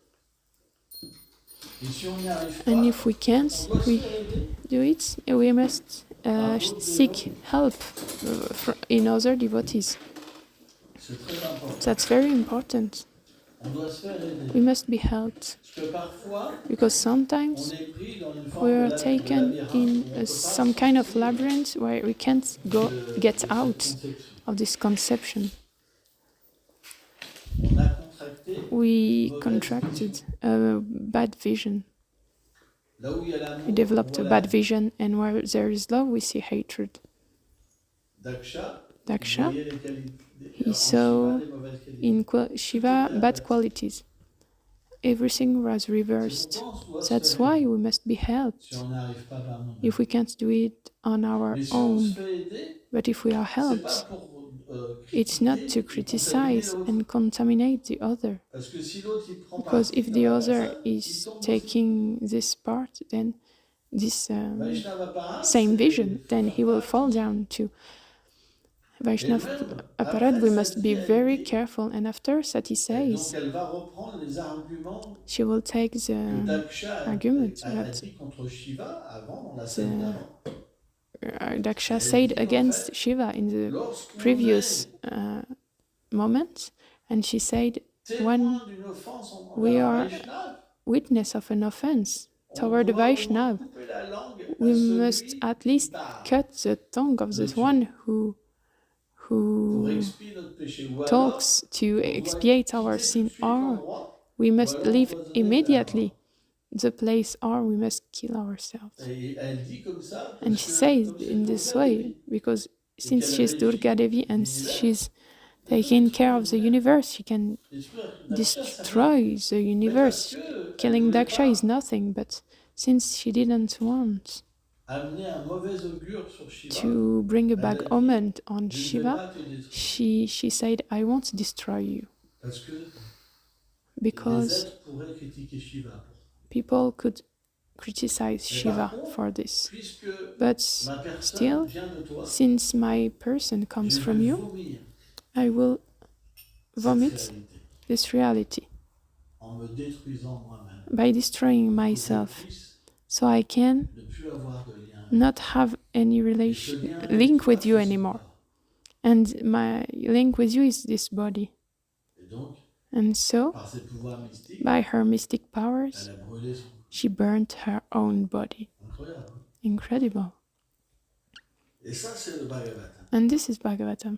[SPEAKER 2] Et si on n'y arrive
[SPEAKER 1] And
[SPEAKER 2] pas,
[SPEAKER 1] if we
[SPEAKER 2] on
[SPEAKER 1] can't
[SPEAKER 2] doit
[SPEAKER 1] we
[SPEAKER 2] se faire aider
[SPEAKER 1] do it, we must
[SPEAKER 2] par d'autres
[SPEAKER 1] seek
[SPEAKER 2] dévots.
[SPEAKER 1] help in other devotees.
[SPEAKER 2] C'est très important.
[SPEAKER 1] That's very important.
[SPEAKER 2] On doit se faire aider.
[SPEAKER 1] We must be helped,
[SPEAKER 2] Parce que parfois,
[SPEAKER 1] because
[SPEAKER 2] on
[SPEAKER 1] sometimes
[SPEAKER 2] est pris dans une
[SPEAKER 1] we
[SPEAKER 2] forme
[SPEAKER 1] are
[SPEAKER 2] de
[SPEAKER 1] taken
[SPEAKER 2] labyrinthe
[SPEAKER 1] in
[SPEAKER 2] où on peut pas
[SPEAKER 1] some kind of
[SPEAKER 2] sortir
[SPEAKER 1] labyrinth where we can't get
[SPEAKER 2] de
[SPEAKER 1] out
[SPEAKER 2] cette conception.
[SPEAKER 1] of this conception.
[SPEAKER 2] On a contracté
[SPEAKER 1] We
[SPEAKER 2] une mauvaise
[SPEAKER 1] contracted
[SPEAKER 2] vision.
[SPEAKER 1] a bad vision.
[SPEAKER 2] Là où il y a l'amour,
[SPEAKER 1] We developed
[SPEAKER 2] on
[SPEAKER 1] a
[SPEAKER 2] voit
[SPEAKER 1] bad
[SPEAKER 2] la
[SPEAKER 1] vision, and where there is love, we see hatred.
[SPEAKER 2] Daksha,
[SPEAKER 1] Daksha,
[SPEAKER 2] il voyait les qualités,
[SPEAKER 1] he
[SPEAKER 2] en
[SPEAKER 1] saw
[SPEAKER 2] Shiva, les mauvaises qualités.
[SPEAKER 1] in Shiva bad qualities. Everything was
[SPEAKER 2] C'est
[SPEAKER 1] reversed.
[SPEAKER 2] pourquoi on doit se
[SPEAKER 1] That's
[SPEAKER 2] faire
[SPEAKER 1] why
[SPEAKER 2] aider
[SPEAKER 1] we must be helped
[SPEAKER 2] si on n'arrive pas par nous-mêmes.
[SPEAKER 1] if we can't do it on our
[SPEAKER 2] Mais si on se
[SPEAKER 1] own.
[SPEAKER 2] fait aider,
[SPEAKER 1] But if we are
[SPEAKER 2] c'est pas
[SPEAKER 1] helped,
[SPEAKER 2] pour
[SPEAKER 1] it's not
[SPEAKER 2] critiquer
[SPEAKER 1] to
[SPEAKER 2] et contaminer
[SPEAKER 1] criticize
[SPEAKER 2] l'autre.
[SPEAKER 1] and contaminate the other.
[SPEAKER 2] Parce que si l'autre il prend
[SPEAKER 1] Because
[SPEAKER 2] parti
[SPEAKER 1] if
[SPEAKER 2] dans
[SPEAKER 1] the
[SPEAKER 2] la
[SPEAKER 1] other
[SPEAKER 2] personne, il
[SPEAKER 1] is
[SPEAKER 2] tombe aussi.
[SPEAKER 1] taking this part, then this
[SPEAKER 2] Vaishnava Parat,
[SPEAKER 1] same
[SPEAKER 2] c'est
[SPEAKER 1] vision, then he will
[SPEAKER 2] faire
[SPEAKER 1] fall
[SPEAKER 2] partie.
[SPEAKER 1] down to
[SPEAKER 2] Et
[SPEAKER 1] Vaishnav
[SPEAKER 2] même
[SPEAKER 1] Aparad.
[SPEAKER 2] après,
[SPEAKER 1] We must be
[SPEAKER 2] celle-ci, elle
[SPEAKER 1] very
[SPEAKER 2] dit,
[SPEAKER 1] careful. And after Sati
[SPEAKER 2] donc
[SPEAKER 1] says,
[SPEAKER 2] elle va reprendre les arguments
[SPEAKER 1] she will take
[SPEAKER 2] que
[SPEAKER 1] the
[SPEAKER 2] Daksha
[SPEAKER 1] argument
[SPEAKER 2] a
[SPEAKER 1] that
[SPEAKER 2] dit contre Shiva avant, dans la scène d'avant.
[SPEAKER 1] Daksha
[SPEAKER 2] Elle
[SPEAKER 1] said
[SPEAKER 2] dit, en
[SPEAKER 1] against
[SPEAKER 2] fait,
[SPEAKER 1] Shiva in the
[SPEAKER 2] lorsqu'on
[SPEAKER 1] previous
[SPEAKER 2] est
[SPEAKER 1] moment, and she said, when
[SPEAKER 2] témoin d'une offense
[SPEAKER 1] we
[SPEAKER 2] envers un
[SPEAKER 1] are
[SPEAKER 2] Vaishnava,
[SPEAKER 1] witness of an offense
[SPEAKER 2] on
[SPEAKER 1] toward the
[SPEAKER 2] doit au moins
[SPEAKER 1] Vaishnav,
[SPEAKER 2] couper la langue
[SPEAKER 1] we
[SPEAKER 2] à
[SPEAKER 1] must
[SPEAKER 2] celui
[SPEAKER 1] at
[SPEAKER 2] qui
[SPEAKER 1] least
[SPEAKER 2] parle
[SPEAKER 1] cut the tongue of
[SPEAKER 2] le
[SPEAKER 1] the
[SPEAKER 2] tuer
[SPEAKER 1] one
[SPEAKER 2] pour
[SPEAKER 1] who
[SPEAKER 2] expier notre péché. Ou alors,
[SPEAKER 1] talks to
[SPEAKER 2] on doit
[SPEAKER 1] expiate our
[SPEAKER 2] quitter tout
[SPEAKER 1] sin,
[SPEAKER 2] de suite
[SPEAKER 1] or
[SPEAKER 2] l'endroit,
[SPEAKER 1] we
[SPEAKER 2] ou
[SPEAKER 1] must
[SPEAKER 2] alors on
[SPEAKER 1] leave
[SPEAKER 2] doit se donner la
[SPEAKER 1] immediately
[SPEAKER 2] mort.
[SPEAKER 1] the place are, we must kill ourselves.
[SPEAKER 2] Et elle dit comme ça
[SPEAKER 1] And
[SPEAKER 2] parce
[SPEAKER 1] she
[SPEAKER 2] que
[SPEAKER 1] says
[SPEAKER 2] comme c'est
[SPEAKER 1] in
[SPEAKER 2] Durga
[SPEAKER 1] this way
[SPEAKER 2] Devi
[SPEAKER 1] because
[SPEAKER 2] et
[SPEAKER 1] since
[SPEAKER 2] qu'elle
[SPEAKER 1] she's Durga
[SPEAKER 2] régit
[SPEAKER 1] Devi and
[SPEAKER 2] l'univers,
[SPEAKER 1] she's
[SPEAKER 2] elle peut
[SPEAKER 1] taking
[SPEAKER 2] détruire
[SPEAKER 1] care of the
[SPEAKER 2] l'univers.
[SPEAKER 1] universe, she can
[SPEAKER 2] Daksha, c'est rien.
[SPEAKER 1] destroy the
[SPEAKER 2] Mais parce
[SPEAKER 1] universe.
[SPEAKER 2] que elle
[SPEAKER 1] Killing
[SPEAKER 2] voulait
[SPEAKER 1] Daksha is
[SPEAKER 2] pas
[SPEAKER 1] nothing, but since she didn't want
[SPEAKER 2] amener un mauvais augure sur Shiva,
[SPEAKER 1] to bring a
[SPEAKER 2] elle
[SPEAKER 1] bad
[SPEAKER 2] a dit
[SPEAKER 1] omen on
[SPEAKER 2] je ne vais
[SPEAKER 1] Shiva,
[SPEAKER 2] pas te détruire.
[SPEAKER 1] she said, I won't destroy you.
[SPEAKER 2] Parce que les
[SPEAKER 1] Because
[SPEAKER 2] êtres pourraient critiquer Shiva.
[SPEAKER 1] people could criticize
[SPEAKER 2] Mais
[SPEAKER 1] Shiva
[SPEAKER 2] par contre,
[SPEAKER 1] for this.
[SPEAKER 2] puisque
[SPEAKER 1] But
[SPEAKER 2] ma personne
[SPEAKER 1] still,
[SPEAKER 2] vient de toi,
[SPEAKER 1] since my person comes
[SPEAKER 2] je
[SPEAKER 1] from
[SPEAKER 2] vais
[SPEAKER 1] you,
[SPEAKER 2] vomir
[SPEAKER 1] I will
[SPEAKER 2] cette
[SPEAKER 1] vomit
[SPEAKER 2] réalité
[SPEAKER 1] this reality
[SPEAKER 2] en me détruisant moi-même
[SPEAKER 1] by destroying
[SPEAKER 2] pour que je
[SPEAKER 1] myself
[SPEAKER 2] puisse
[SPEAKER 1] so I can
[SPEAKER 2] ne plus avoir de lien.
[SPEAKER 1] not have any
[SPEAKER 2] Et ce lien avec
[SPEAKER 1] link
[SPEAKER 2] toi,
[SPEAKER 1] with you
[SPEAKER 2] c'est ce
[SPEAKER 1] anymore.
[SPEAKER 2] corps.
[SPEAKER 1] And my link with you is this body.
[SPEAKER 2] Et donc,
[SPEAKER 1] And so,
[SPEAKER 2] par ses pouvoirs mystiques,
[SPEAKER 1] by her mystic powers,
[SPEAKER 2] elle a brûlé son corps.
[SPEAKER 1] she burnt her own body.
[SPEAKER 2] Incroyable. Hein?
[SPEAKER 1] Incredible.
[SPEAKER 2] Et ça, c'est le Bhagavatam.
[SPEAKER 1] And this is Bhagavatam.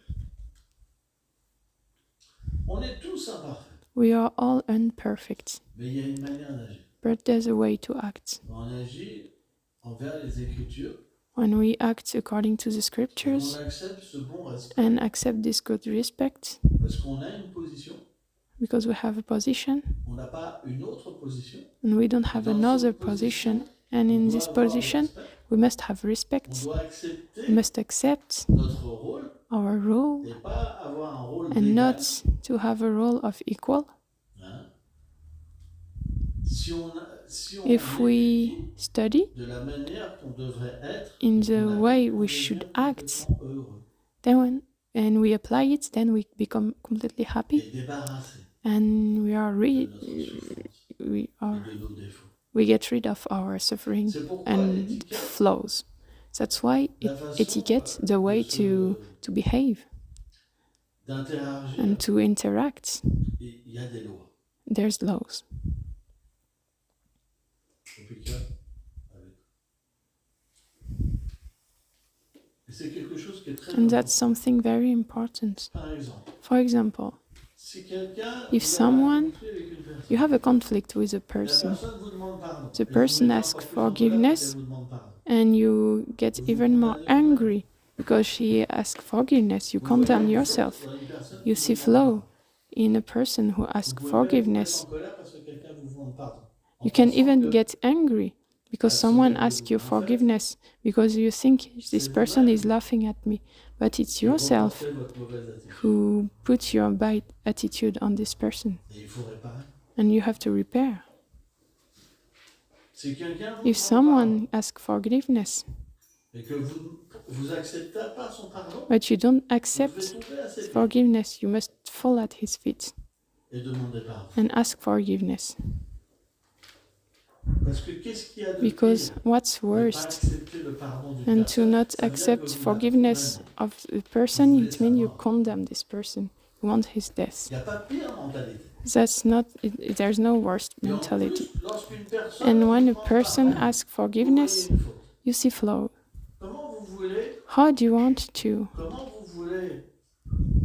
[SPEAKER 2] On est tous imparfaits.
[SPEAKER 1] We are all imperfect,
[SPEAKER 2] Mais il y a une manière d'agir.
[SPEAKER 1] but there's a way to act.
[SPEAKER 2] On agit envers les Écritures.
[SPEAKER 1] When we act according to the
[SPEAKER 2] On
[SPEAKER 1] scriptures
[SPEAKER 2] accepte ce bon respect
[SPEAKER 1] and accept this good respect,
[SPEAKER 2] parce qu'on a une position.
[SPEAKER 1] because we have a position
[SPEAKER 2] On n'a pas une autre position.
[SPEAKER 1] and we don't have
[SPEAKER 2] Dans
[SPEAKER 1] another
[SPEAKER 2] cette position,
[SPEAKER 1] position, and
[SPEAKER 2] on
[SPEAKER 1] in
[SPEAKER 2] doit
[SPEAKER 1] this
[SPEAKER 2] avoir
[SPEAKER 1] position
[SPEAKER 2] respect.
[SPEAKER 1] we must have
[SPEAKER 2] On
[SPEAKER 1] respect.
[SPEAKER 2] doit accepter
[SPEAKER 1] We must accept
[SPEAKER 2] notre rôle
[SPEAKER 1] our role
[SPEAKER 2] et pas avoir un rôle
[SPEAKER 1] and
[SPEAKER 2] d'égal.
[SPEAKER 1] not to have a role of equal.
[SPEAKER 2] Hein? Si on
[SPEAKER 1] If we
[SPEAKER 2] étudie
[SPEAKER 1] study
[SPEAKER 2] de la manière qu'on devrait être,
[SPEAKER 1] in
[SPEAKER 2] et
[SPEAKER 1] the
[SPEAKER 2] qu'on
[SPEAKER 1] way
[SPEAKER 2] applique, on
[SPEAKER 1] we
[SPEAKER 2] devient
[SPEAKER 1] should act,
[SPEAKER 2] complètement heureux
[SPEAKER 1] and we apply it, then we become completely happy
[SPEAKER 2] et débarrassé
[SPEAKER 1] and
[SPEAKER 2] de notre souffrance
[SPEAKER 1] we
[SPEAKER 2] et
[SPEAKER 1] are
[SPEAKER 2] de nos défauts.
[SPEAKER 1] we get rid of our suffering
[SPEAKER 2] C'est pourquoi
[SPEAKER 1] and
[SPEAKER 2] l'étiquette,
[SPEAKER 1] flaws. That's why
[SPEAKER 2] la façon
[SPEAKER 1] etiquette, the way to behave
[SPEAKER 2] d'interagir,
[SPEAKER 1] and to interact,
[SPEAKER 2] il y a des lois.
[SPEAKER 1] there's laws.
[SPEAKER 2] Compliqué avec. Et c'est quelque chose qui est très
[SPEAKER 1] And that's
[SPEAKER 2] important.
[SPEAKER 1] something very important.
[SPEAKER 2] Par exemple,
[SPEAKER 1] For example,
[SPEAKER 2] si quelqu'un
[SPEAKER 1] if
[SPEAKER 2] vous a
[SPEAKER 1] someone,
[SPEAKER 2] conflit avec une personne,
[SPEAKER 1] you have a conflict with a
[SPEAKER 2] la
[SPEAKER 1] person
[SPEAKER 2] personne vous demande pardon.
[SPEAKER 1] the
[SPEAKER 2] Et vous
[SPEAKER 1] person
[SPEAKER 2] mettez
[SPEAKER 1] asks
[SPEAKER 2] encore plus en colère
[SPEAKER 1] forgiveness,
[SPEAKER 2] parce qu'elle vous demande pardon.
[SPEAKER 1] and you get
[SPEAKER 2] Vous
[SPEAKER 1] even more
[SPEAKER 2] condamnez vous-même.
[SPEAKER 1] angry because she asks forgiveness. You
[SPEAKER 2] Vous voyez
[SPEAKER 1] condemn
[SPEAKER 2] une
[SPEAKER 1] yourself.
[SPEAKER 2] faute dans une personne
[SPEAKER 1] You
[SPEAKER 2] qui
[SPEAKER 1] see
[SPEAKER 2] vous demande
[SPEAKER 1] flaw
[SPEAKER 2] pardon.
[SPEAKER 1] in a person who
[SPEAKER 2] Vous
[SPEAKER 1] asks
[SPEAKER 2] pouvez même vous
[SPEAKER 1] forgiveness.
[SPEAKER 2] mettre en colère parce que quelqu'un vous demande pardon. En
[SPEAKER 1] You can
[SPEAKER 2] pensant
[SPEAKER 1] even
[SPEAKER 2] que
[SPEAKER 1] get angry because
[SPEAKER 2] elle se
[SPEAKER 1] someone
[SPEAKER 2] moque de
[SPEAKER 1] asks
[SPEAKER 2] vous.
[SPEAKER 1] you
[SPEAKER 2] En fait,
[SPEAKER 1] forgiveness because you think
[SPEAKER 2] c'est
[SPEAKER 1] this person
[SPEAKER 2] vous-même
[SPEAKER 1] is laughing at me, but it's
[SPEAKER 2] qui
[SPEAKER 1] yourself
[SPEAKER 2] reportez votre mauvaise attitude.
[SPEAKER 1] who put your bad attitude on this person,
[SPEAKER 2] Et il faut réparer.
[SPEAKER 1] and you have to repair.
[SPEAKER 2] Si quelqu'un vous
[SPEAKER 1] If
[SPEAKER 2] demande
[SPEAKER 1] someone asks forgiveness
[SPEAKER 2] pardon et que vous acceptez pas son pardon,
[SPEAKER 1] but you don't
[SPEAKER 2] vous devez
[SPEAKER 1] accept
[SPEAKER 2] tomber à ses pieds
[SPEAKER 1] forgiveness, you must fall at his feet
[SPEAKER 2] et demander pardon.
[SPEAKER 1] and ask forgiveness.
[SPEAKER 2] Parce que qu'est-ce qu'il y a de
[SPEAKER 1] Because
[SPEAKER 2] pire
[SPEAKER 1] what's
[SPEAKER 2] de pas
[SPEAKER 1] worst
[SPEAKER 2] accepter le pardon d'une
[SPEAKER 1] and to
[SPEAKER 2] personne,
[SPEAKER 1] not
[SPEAKER 2] ça veut dire
[SPEAKER 1] accept
[SPEAKER 2] que vous
[SPEAKER 1] forgiveness
[SPEAKER 2] l'avez.
[SPEAKER 1] of the person, it means you condemn this person. You want his death.
[SPEAKER 2] Il n'y a pas pire mentalité.
[SPEAKER 1] That's not, there's no worst
[SPEAKER 2] Et en
[SPEAKER 1] mentality.
[SPEAKER 2] plus, lorsqu'une personne
[SPEAKER 1] And
[SPEAKER 2] vous
[SPEAKER 1] when a
[SPEAKER 2] demande
[SPEAKER 1] person
[SPEAKER 2] pardon,
[SPEAKER 1] asks
[SPEAKER 2] vous
[SPEAKER 1] forgiveness,
[SPEAKER 2] voyez une faute.
[SPEAKER 1] you see flaw.
[SPEAKER 2] Comment vous voulez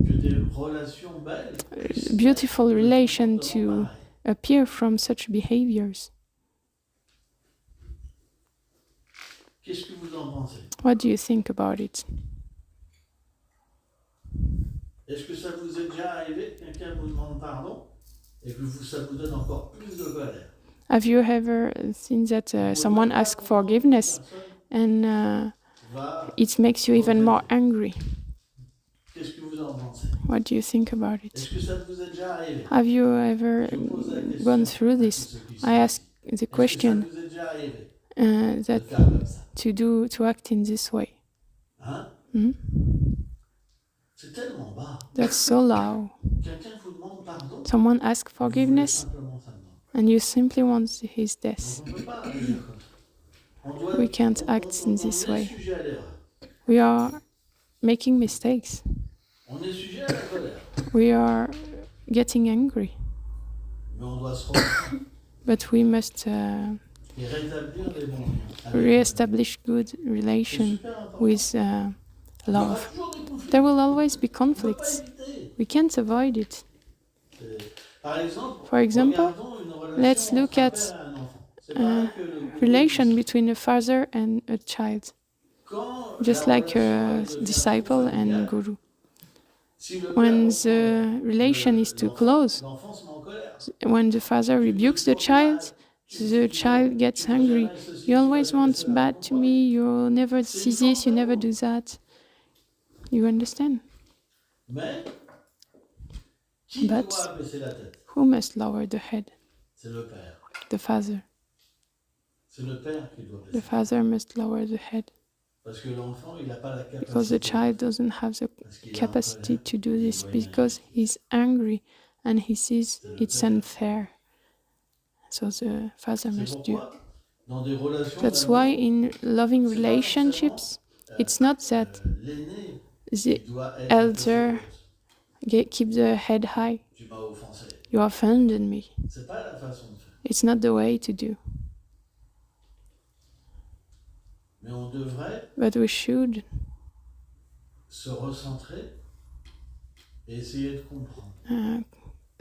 [SPEAKER 2] que des relations belles puissent
[SPEAKER 1] Beautiful
[SPEAKER 2] être de
[SPEAKER 1] relation
[SPEAKER 2] comportements
[SPEAKER 1] to
[SPEAKER 2] pareils?
[SPEAKER 1] appear from such behaviors?
[SPEAKER 2] Qu'est-ce que vous en pensez?
[SPEAKER 1] What do you think about it?
[SPEAKER 2] Est-ce que ça vous est déjà arrivé que quelqu'un vous demande pardon et que ça vous donne encore plus de colère?
[SPEAKER 1] Have you ever seen that someone asks forgiveness and it makes you even more angry?
[SPEAKER 2] Qu'est-ce que vous en pensez?
[SPEAKER 1] What do you think about it?
[SPEAKER 2] Est-ce que ça vous est déjà arrivé?
[SPEAKER 1] Have you ever
[SPEAKER 2] Je pose la question
[SPEAKER 1] gone through
[SPEAKER 2] à tous
[SPEAKER 1] this?
[SPEAKER 2] ceux qui
[SPEAKER 1] I
[SPEAKER 2] sont.
[SPEAKER 1] ask the
[SPEAKER 2] Est-ce que
[SPEAKER 1] question
[SPEAKER 2] ça vous est déjà arrivé de
[SPEAKER 1] that
[SPEAKER 2] faire comme ça?
[SPEAKER 1] to act in this way.
[SPEAKER 2] Hein?
[SPEAKER 1] Hmm?
[SPEAKER 2] C'est tellement bas.
[SPEAKER 1] That's so low.
[SPEAKER 2] Quelqu'un vous demande pardon.
[SPEAKER 1] Someone asks
[SPEAKER 2] Vous voulez
[SPEAKER 1] forgiveness
[SPEAKER 2] simplement sa mort.
[SPEAKER 1] and you simply want his death.
[SPEAKER 2] Donc on ne peut pas agir comme ça. On doit,
[SPEAKER 1] We can't act in
[SPEAKER 2] on
[SPEAKER 1] this
[SPEAKER 2] est
[SPEAKER 1] way.
[SPEAKER 2] sujet à l'erreur.
[SPEAKER 1] We are making mistakes.
[SPEAKER 2] On est sujet à la colère.
[SPEAKER 1] We are getting angry.
[SPEAKER 2] Mais on doit se reprendre
[SPEAKER 1] But we must
[SPEAKER 2] et rétablir les bons liens. avec
[SPEAKER 1] re-establish good
[SPEAKER 2] les autres. C'est
[SPEAKER 1] relation
[SPEAKER 2] super important.
[SPEAKER 1] with
[SPEAKER 2] Il y aura
[SPEAKER 1] love.
[SPEAKER 2] toujours des conflits.
[SPEAKER 1] There will always be
[SPEAKER 2] On ne peut pas
[SPEAKER 1] conflicts.
[SPEAKER 2] éviter.
[SPEAKER 1] We can't avoid it.
[SPEAKER 2] Par exemple,
[SPEAKER 1] For example,
[SPEAKER 2] regardons une relation
[SPEAKER 1] let's look
[SPEAKER 2] entre un
[SPEAKER 1] at
[SPEAKER 2] père et un enfant.
[SPEAKER 1] relation between a father and a child, just like a disciple and guru. When the relation is too close, when the father rebukes the child gets angry. You always want bad to me, you never see this, you never do that. You understand? But who must lower the head? The father. The father must lower the head. Because the child doesn't have the capacity to do this, because he's angry and he sees it's unfair. So the father must do. That's why in loving relationships, it's not that the elder keep the head high. You offended me. It's not the way to do. But we should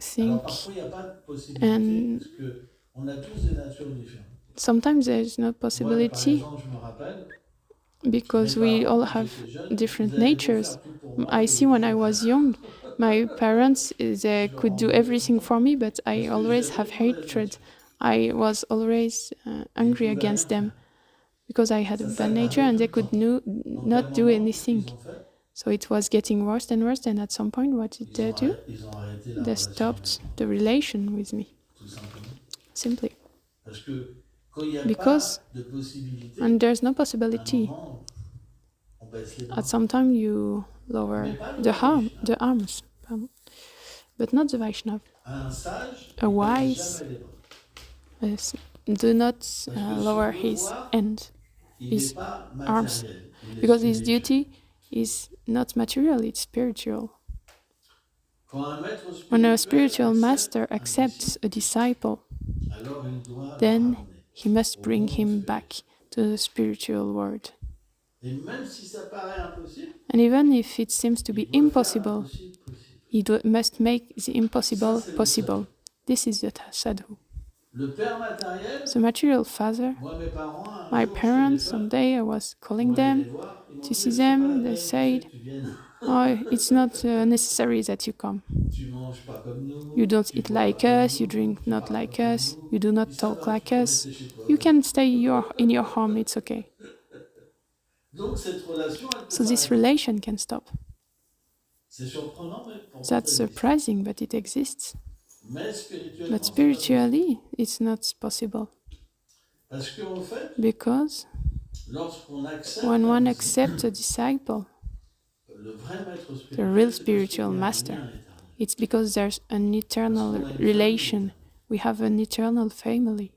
[SPEAKER 1] think, and sometimes there is no possibility because we all have different natures. I see when I was young, my parents, they could do everything for me, but I always have hatred. I was always angry against them because I had a bad nature and they could not do anything. So it was getting worse and worse, and at some point, what did they do? They stopped the relation with me. Simply. Because when there's no possibility, at some time you lower the arms, but not the Vaishnav. A wise do not lower his arms, because his duty is not material, it's spiritual. When a spiritual master accepts a disciple, then he must bring him back to the spiritual world. And even if it seems to be impossible, he must make the impossible possible. This is the sadhu. The material father, my parents, someday I was calling them to see them, they said, "Oh, it's not necessary that you come. You don't eat like us, you drink not like us, you do not talk like us. You can stay in your home, it's okay." So this relation can stop. That's surprising, but it exists. But spiritually, it's not possible. Because when one accepts a disciple, the real spiritual master, it's because there's an eternal relation. We have an eternal family.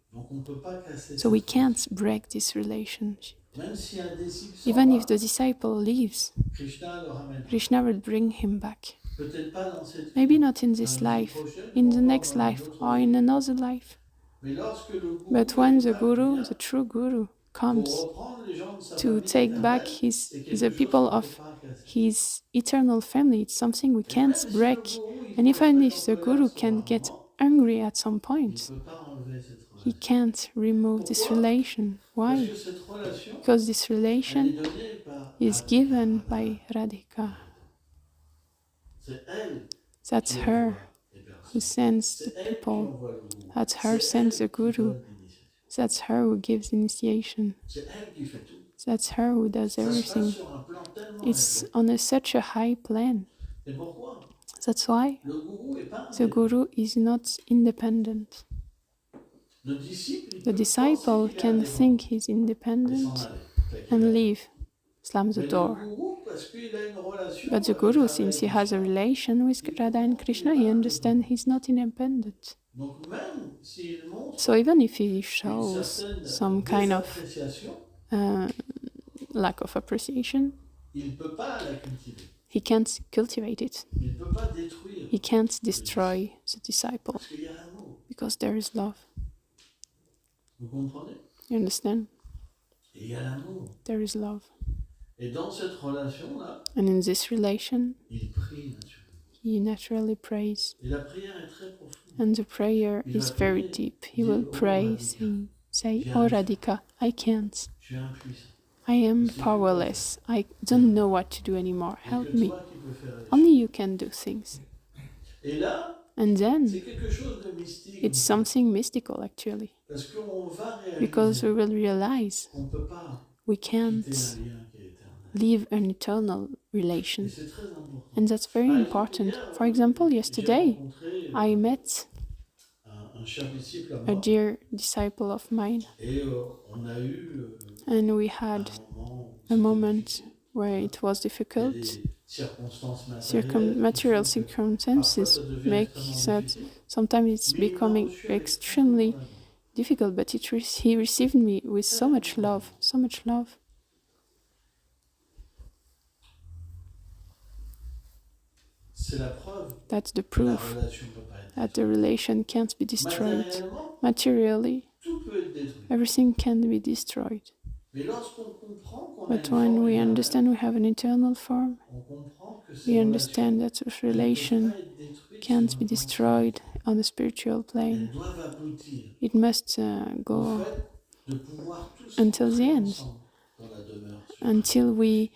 [SPEAKER 1] So we can't break this relationship. Even if the disciple leaves, Krishna will bring him back. Maybe not in this life, in the next life, or in another life. But when the guru, the true guru, comes to take back the people of his eternal family, it's something we can't break. And even if the guru can get angry at some point, he can't remove this relation. Why? Because this relation is given by Radhika. That's her who sends the people. That's her sends the guru. That's her who gives initiation. That's her who does everything. It's on such a high plane. That's why the guru is not independent. The disciple can think he's independent and leave, slam the door. But the guru, since he has a relation with Radha and Krishna, he understands he's not independent. So even if he shows some kind of lack of appreciation, he can't cultivate it. He can't destroy the disciple because there is love. You understand? There is love. And in this relation, he naturally prays. And the prayer is very deep. He will pray saying, say, "Oh Radhika, I can't.
[SPEAKER 2] Je suis impuissant.
[SPEAKER 1] I am
[SPEAKER 2] Je sais plus quoi
[SPEAKER 1] powerless. I don't know what to do anymore.
[SPEAKER 2] Il n'y a
[SPEAKER 1] Help
[SPEAKER 2] que
[SPEAKER 1] me.
[SPEAKER 2] toi qui peux faire les
[SPEAKER 1] Only
[SPEAKER 2] choses.
[SPEAKER 1] you can do things."
[SPEAKER 2] Et là,
[SPEAKER 1] And then
[SPEAKER 2] c'est quelque chose de mystique.
[SPEAKER 1] it's something mystical actually,
[SPEAKER 2] Parce qu'on va
[SPEAKER 1] because
[SPEAKER 2] réaliser
[SPEAKER 1] we will realize
[SPEAKER 2] qu'on ne peut pas
[SPEAKER 1] we
[SPEAKER 2] quitter un
[SPEAKER 1] can't
[SPEAKER 2] lien qui est éternel.
[SPEAKER 1] live an eternal
[SPEAKER 2] Et
[SPEAKER 1] relation.
[SPEAKER 2] c'est très important.
[SPEAKER 1] And that's very
[SPEAKER 2] Par exemple,
[SPEAKER 1] important.
[SPEAKER 2] hier,
[SPEAKER 1] For example,
[SPEAKER 2] j'ai
[SPEAKER 1] yesterday
[SPEAKER 2] rencontré
[SPEAKER 1] I met
[SPEAKER 2] un cher disciple à
[SPEAKER 1] a
[SPEAKER 2] moi.
[SPEAKER 1] dear disciple of mine,
[SPEAKER 2] Et on a eu
[SPEAKER 1] and we
[SPEAKER 2] un
[SPEAKER 1] had
[SPEAKER 2] moment où
[SPEAKER 1] a
[SPEAKER 2] c'était
[SPEAKER 1] moment
[SPEAKER 2] difficile.
[SPEAKER 1] where it was
[SPEAKER 2] Il y a
[SPEAKER 1] difficult.
[SPEAKER 2] des circonstances matérielles qui
[SPEAKER 1] Material
[SPEAKER 2] font que parfois
[SPEAKER 1] circumstances
[SPEAKER 2] ça devient
[SPEAKER 1] make
[SPEAKER 2] extrêmement
[SPEAKER 1] that
[SPEAKER 2] difficile.
[SPEAKER 1] sometimes it's
[SPEAKER 2] Mais il m'a
[SPEAKER 1] becoming
[SPEAKER 2] reçu avec tellement
[SPEAKER 1] extremely
[SPEAKER 2] d'amour.
[SPEAKER 1] difficult, but he received me with so much love, so much love.
[SPEAKER 2] C'est la preuve
[SPEAKER 1] That's the
[SPEAKER 2] que la
[SPEAKER 1] proof
[SPEAKER 2] relation ne peut pas être
[SPEAKER 1] that the relation can't be destroyed.
[SPEAKER 2] matériellement,
[SPEAKER 1] Materially,
[SPEAKER 2] tout peut être détruit.
[SPEAKER 1] everything can be destroyed.
[SPEAKER 2] Mais lorsqu'on comprend qu'on a
[SPEAKER 1] But
[SPEAKER 2] une
[SPEAKER 1] when
[SPEAKER 2] forme
[SPEAKER 1] we
[SPEAKER 2] éternelle,
[SPEAKER 1] understand we have an eternal form,
[SPEAKER 2] on comprend que ces
[SPEAKER 1] we
[SPEAKER 2] relations
[SPEAKER 1] understand that this
[SPEAKER 2] ne peuvent
[SPEAKER 1] relation
[SPEAKER 2] pas être détruites
[SPEAKER 1] can't
[SPEAKER 2] sur
[SPEAKER 1] be
[SPEAKER 2] un plan
[SPEAKER 1] destroyed
[SPEAKER 2] spirituel.
[SPEAKER 1] on a spiritual plane.
[SPEAKER 2] Elles doivent aboutir
[SPEAKER 1] It must
[SPEAKER 2] au
[SPEAKER 1] go
[SPEAKER 2] fait de pouvoir tous
[SPEAKER 1] until the
[SPEAKER 2] entrer
[SPEAKER 1] end,
[SPEAKER 2] ensemble dans la demeure suprême.
[SPEAKER 1] until we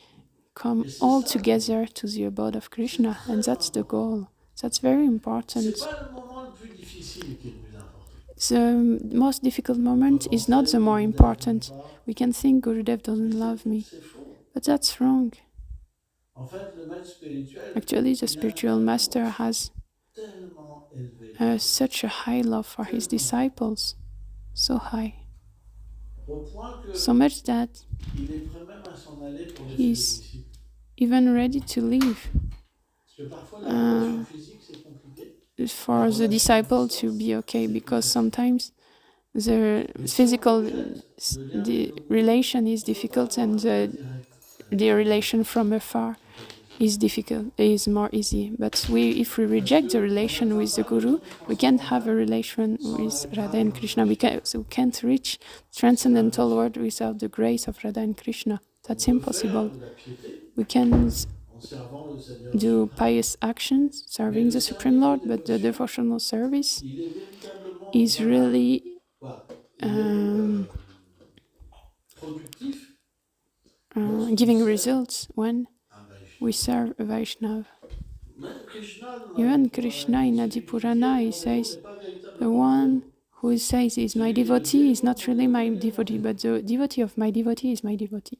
[SPEAKER 1] come
[SPEAKER 2] Et c'est
[SPEAKER 1] all
[SPEAKER 2] ça,
[SPEAKER 1] together to the abode of Krishna, and that's the goal. That's very
[SPEAKER 2] c'est
[SPEAKER 1] important.
[SPEAKER 2] pas le moment le plus difficile qui est le plus important.
[SPEAKER 1] The most difficult moment
[SPEAKER 2] On peut
[SPEAKER 1] is not
[SPEAKER 2] penser
[SPEAKER 1] the more
[SPEAKER 2] que Gurudev
[SPEAKER 1] important.
[SPEAKER 2] n'aime pas,
[SPEAKER 1] We can think Gurudev doesn't
[SPEAKER 2] mais
[SPEAKER 1] love me,
[SPEAKER 2] c'est faux.
[SPEAKER 1] but that's wrong.
[SPEAKER 2] En fait, le maître spirituel,
[SPEAKER 1] Actually, the
[SPEAKER 2] il a
[SPEAKER 1] spiritual master has
[SPEAKER 2] tellement élevé
[SPEAKER 1] such a high love for his disciples, so high,
[SPEAKER 2] au point que
[SPEAKER 1] so much that
[SPEAKER 2] il est prêt même à s'en aller pour laisser les
[SPEAKER 1] he's
[SPEAKER 2] disciples.
[SPEAKER 1] even ready to leave
[SPEAKER 2] Parce que parfois la relation physique c'est compliqué.
[SPEAKER 1] for the disciple to be okay, because sometimes the physical the relation is difficult and the relation from afar is difficult, is more easy. But if we reject the relation with the Guru, we can't have a relation with Radha and Krishna. We can't reach transcendental world without the grace of Radha and Krishna. That's impossible. We can do pious actions, serving the Supreme Lord, but the devotional service is really giving results when we serve a Vaishnava. Even Krishna in Adi Purana, he says, the one who says he's my devotee is not really my devotee, but the devotee of my devotee is my devotee.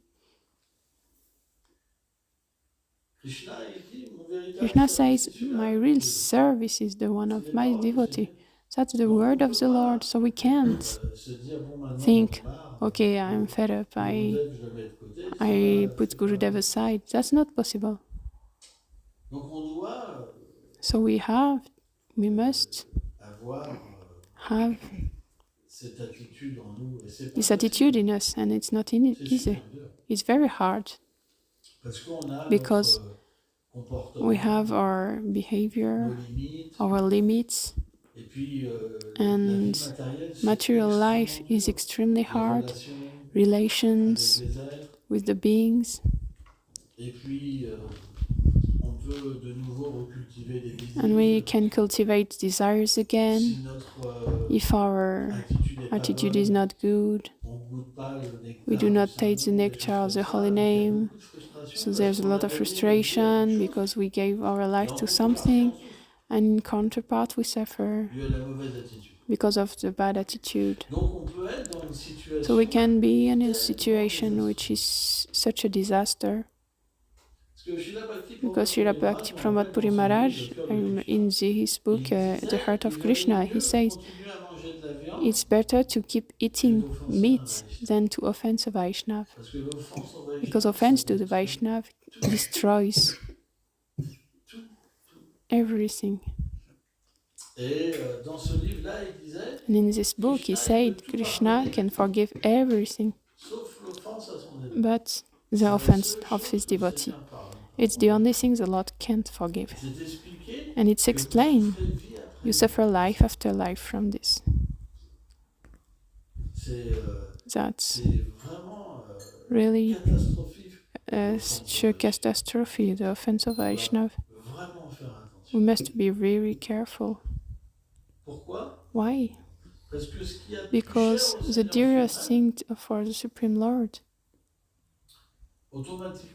[SPEAKER 1] Krishna says, my real service is the one of my devotee. That's the word of the Lord, so we can't think, okay, I'm fed up, I put Gurudev aside. That's not possible. So we must have this attitude in us, and it's not easy. It's very hard, because we have our behavior, our limits, and material life is extremely hard, relations with the beings, and we can cultivate desires again if our attitude is not good. We do not taste the nectar of the holy name, so there's a lot of frustration because we gave our life to something, and in counterpart we suffer because of the bad attitude. So we can be in a situation which is such a disaster, because Srila Bhakti Pramod Puri Maharaj, in his book The Heart of Krishna, he says it's better to keep eating meat than to offend a Vaishnava, because offense to the Vaishnava destroys everything. And in this book he said Krishna can forgive everything but the offense of his devotee. It's the only thing the Lord can't forgive. And it's explained. You suffer life after life from this. That's really such a catastrophe, the offense of Vaishnava. We must be very careful. Why? Because the dearest thing for the Supreme Lord,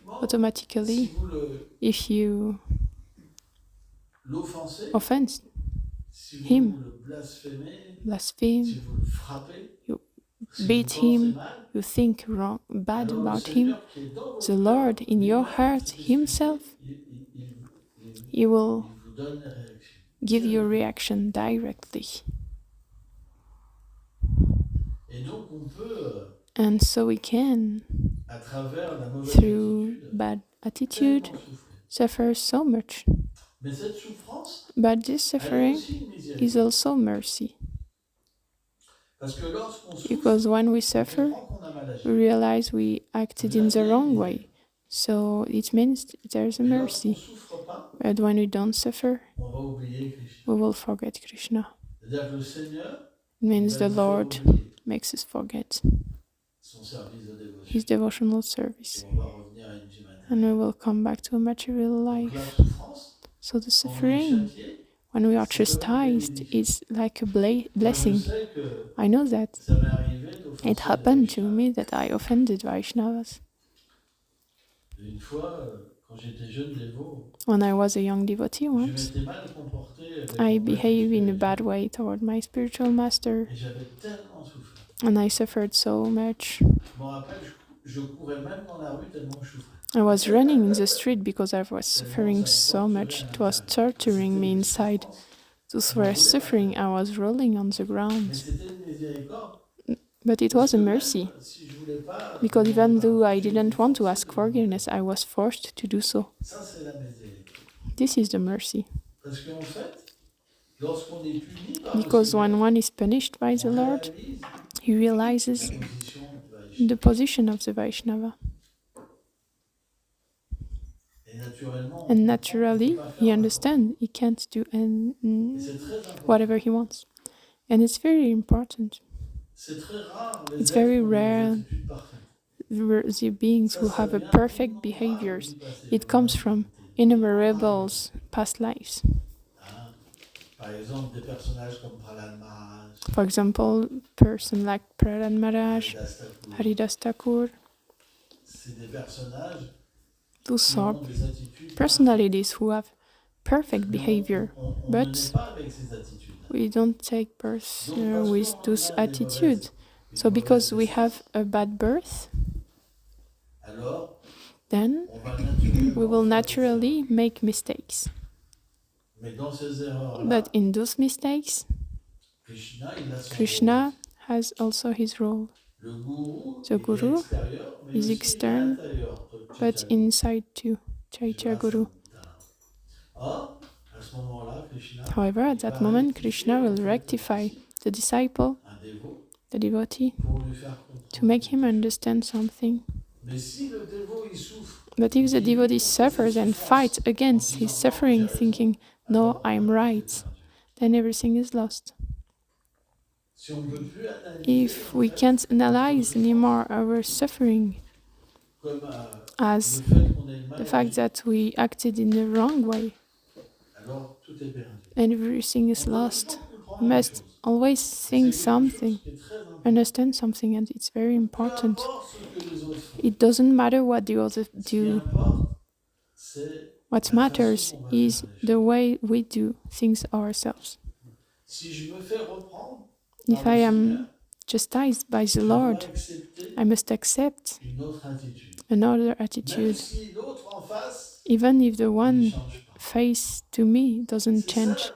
[SPEAKER 1] automatically, if you offend him, blaspheme, you beat him, you think bad about him, the Lord in your heart himself, he will give you a reaction directly. And so we can, through bad attitude, suffer so much. But this suffering is also mercy. Because when we suffer, we realize we acted in the wrong way. So it means there's a mercy. But when we don't suffer, we will forget Krishna. It means the Lord makes us forget his devotional service. And we will come back to a material life. So the suffering, when we are chastised, is like a blessing. I know that. It happened to me that I offended Vaishnavas. When I was a young devotee once, I behaved in a bad way toward my spiritual master, and I suffered so much. I was running in the street because I was suffering so much. It was torturing me inside. Those were suffering. I was rolling on the ground. But it was a mercy, because even though I didn't want to ask forgiveness, I was forced to do so. This is the mercy. Because when one is punished by the Lord, he realizes the position of the Vaishnava. And naturally, he understands he can't do whatever he wants. And it's very important. It's very rare the beings who have a perfect behaviors. It comes from innumerable past lives. For example, person like Prahlad Maharaj, Haridas Thakur, those are personalities who have perfect behavior, but we don't take birth with those attitudes. So because we have a bad birth, then we will naturally make mistakes. But in those mistakes, Krishna has also his role. The Guru is external, but inside too, Chaitya Guru. However, at that moment, Krishna will rectify the disciple, the devotee, to make him understand something. But if the devotee suffers and fights against his suffering, thinking, no, I'm right, then everything is lost. If we can't analyze anymore our suffering as the fact that we acted in the wrong way, and everything is lost, we must always think something, understand something, and it's very important. It doesn't matter what the others do. What matters is the way we do things ourselves. If I am chastised by the Lord, I must accept another attitude, even if the one face to me doesn't change.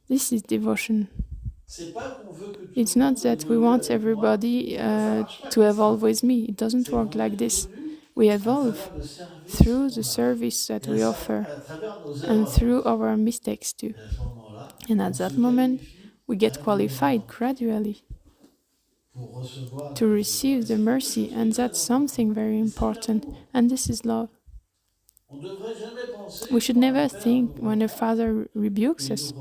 [SPEAKER 1] This is devotion. It's not that we want everybody to evolve with me. It doesn't work like this. We evolve through the service that we offer and through our mistakes too. And at that moment, we get qualified gradually to receive the mercy, and that's something very important. And this is love. We should never think when a father rebukes us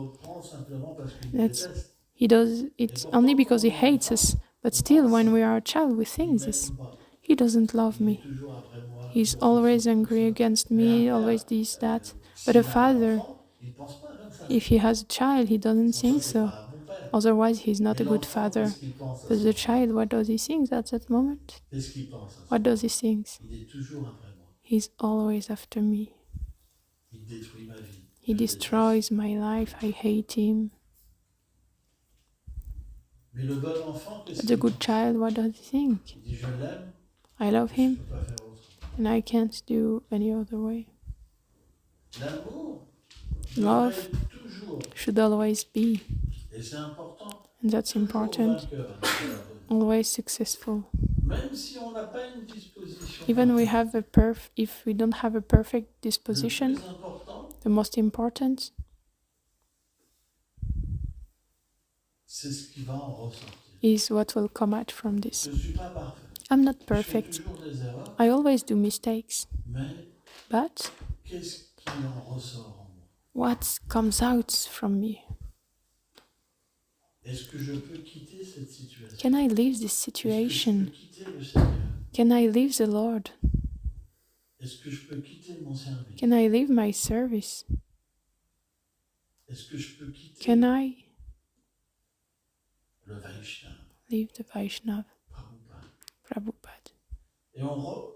[SPEAKER 1] that he does it only because he hates us. But still, when we are a child, we think this. He doesn't love me. He's always angry against me, always this, that. But a father, if he has a child, he doesn't think so. Otherwise, he's not
[SPEAKER 2] Et
[SPEAKER 1] a good
[SPEAKER 2] l'enfant,
[SPEAKER 1] father.
[SPEAKER 2] qu'est-ce qu'il pense à
[SPEAKER 1] But
[SPEAKER 2] ce
[SPEAKER 1] the
[SPEAKER 2] moment-là?
[SPEAKER 1] child, what does he think at that moment?
[SPEAKER 2] Qu'est-ce qu'il pense à ce
[SPEAKER 1] What does
[SPEAKER 2] moment-là?
[SPEAKER 1] he think?
[SPEAKER 2] Il est toujours après moi.
[SPEAKER 1] He's always after me.
[SPEAKER 2] Il détruit ma vie.
[SPEAKER 1] He
[SPEAKER 2] Je le
[SPEAKER 1] destroys
[SPEAKER 2] déteste.
[SPEAKER 1] my life. I hate him.
[SPEAKER 2] Mais le bon enfant, qu'est-ce
[SPEAKER 1] But the
[SPEAKER 2] qu'il
[SPEAKER 1] good
[SPEAKER 2] pense?
[SPEAKER 1] child, what does he think?
[SPEAKER 2] Il dit je l'aime,
[SPEAKER 1] I love
[SPEAKER 2] je ne
[SPEAKER 1] him
[SPEAKER 2] peux pas faire autrement.
[SPEAKER 1] and I can't do any other way.
[SPEAKER 2] L'amour
[SPEAKER 1] Love
[SPEAKER 2] devrait toujours,
[SPEAKER 1] should always be,
[SPEAKER 2] et c'est important,
[SPEAKER 1] and that's
[SPEAKER 2] toujours
[SPEAKER 1] important,
[SPEAKER 2] vainqueur à notre bonheur.
[SPEAKER 1] always successful.
[SPEAKER 2] Même si on n'a pas une disposition
[SPEAKER 1] Even we
[SPEAKER 2] parfaite,
[SPEAKER 1] have if we don't have a perfect
[SPEAKER 2] le
[SPEAKER 1] disposition,
[SPEAKER 2] plus important,
[SPEAKER 1] the most important
[SPEAKER 2] c'est ce qui va en ressortir.
[SPEAKER 1] is what will come out from this.
[SPEAKER 2] Je ne suis pas parfait.
[SPEAKER 1] I'm not
[SPEAKER 2] Je fais
[SPEAKER 1] perfect.
[SPEAKER 2] toujours des erreurs,
[SPEAKER 1] I always do mistakes.
[SPEAKER 2] mais
[SPEAKER 1] But
[SPEAKER 2] qu'est-ce qui en ressort en moi?
[SPEAKER 1] what comes out from me?
[SPEAKER 2] Est-ce que je peux quitter cette situation?
[SPEAKER 1] Can I leave this
[SPEAKER 2] Est-ce que je
[SPEAKER 1] situation?
[SPEAKER 2] peux quitter le Seigneur?
[SPEAKER 1] Can I leave the Lord?
[SPEAKER 2] Est-ce que je peux quitter mon service?
[SPEAKER 1] Can I leave my service?
[SPEAKER 2] Est-ce que je peux quitter
[SPEAKER 1] Can I
[SPEAKER 2] le Vaishnava?
[SPEAKER 1] leave the Vaishnav,
[SPEAKER 2] Prabhupada.
[SPEAKER 1] Prabhupada?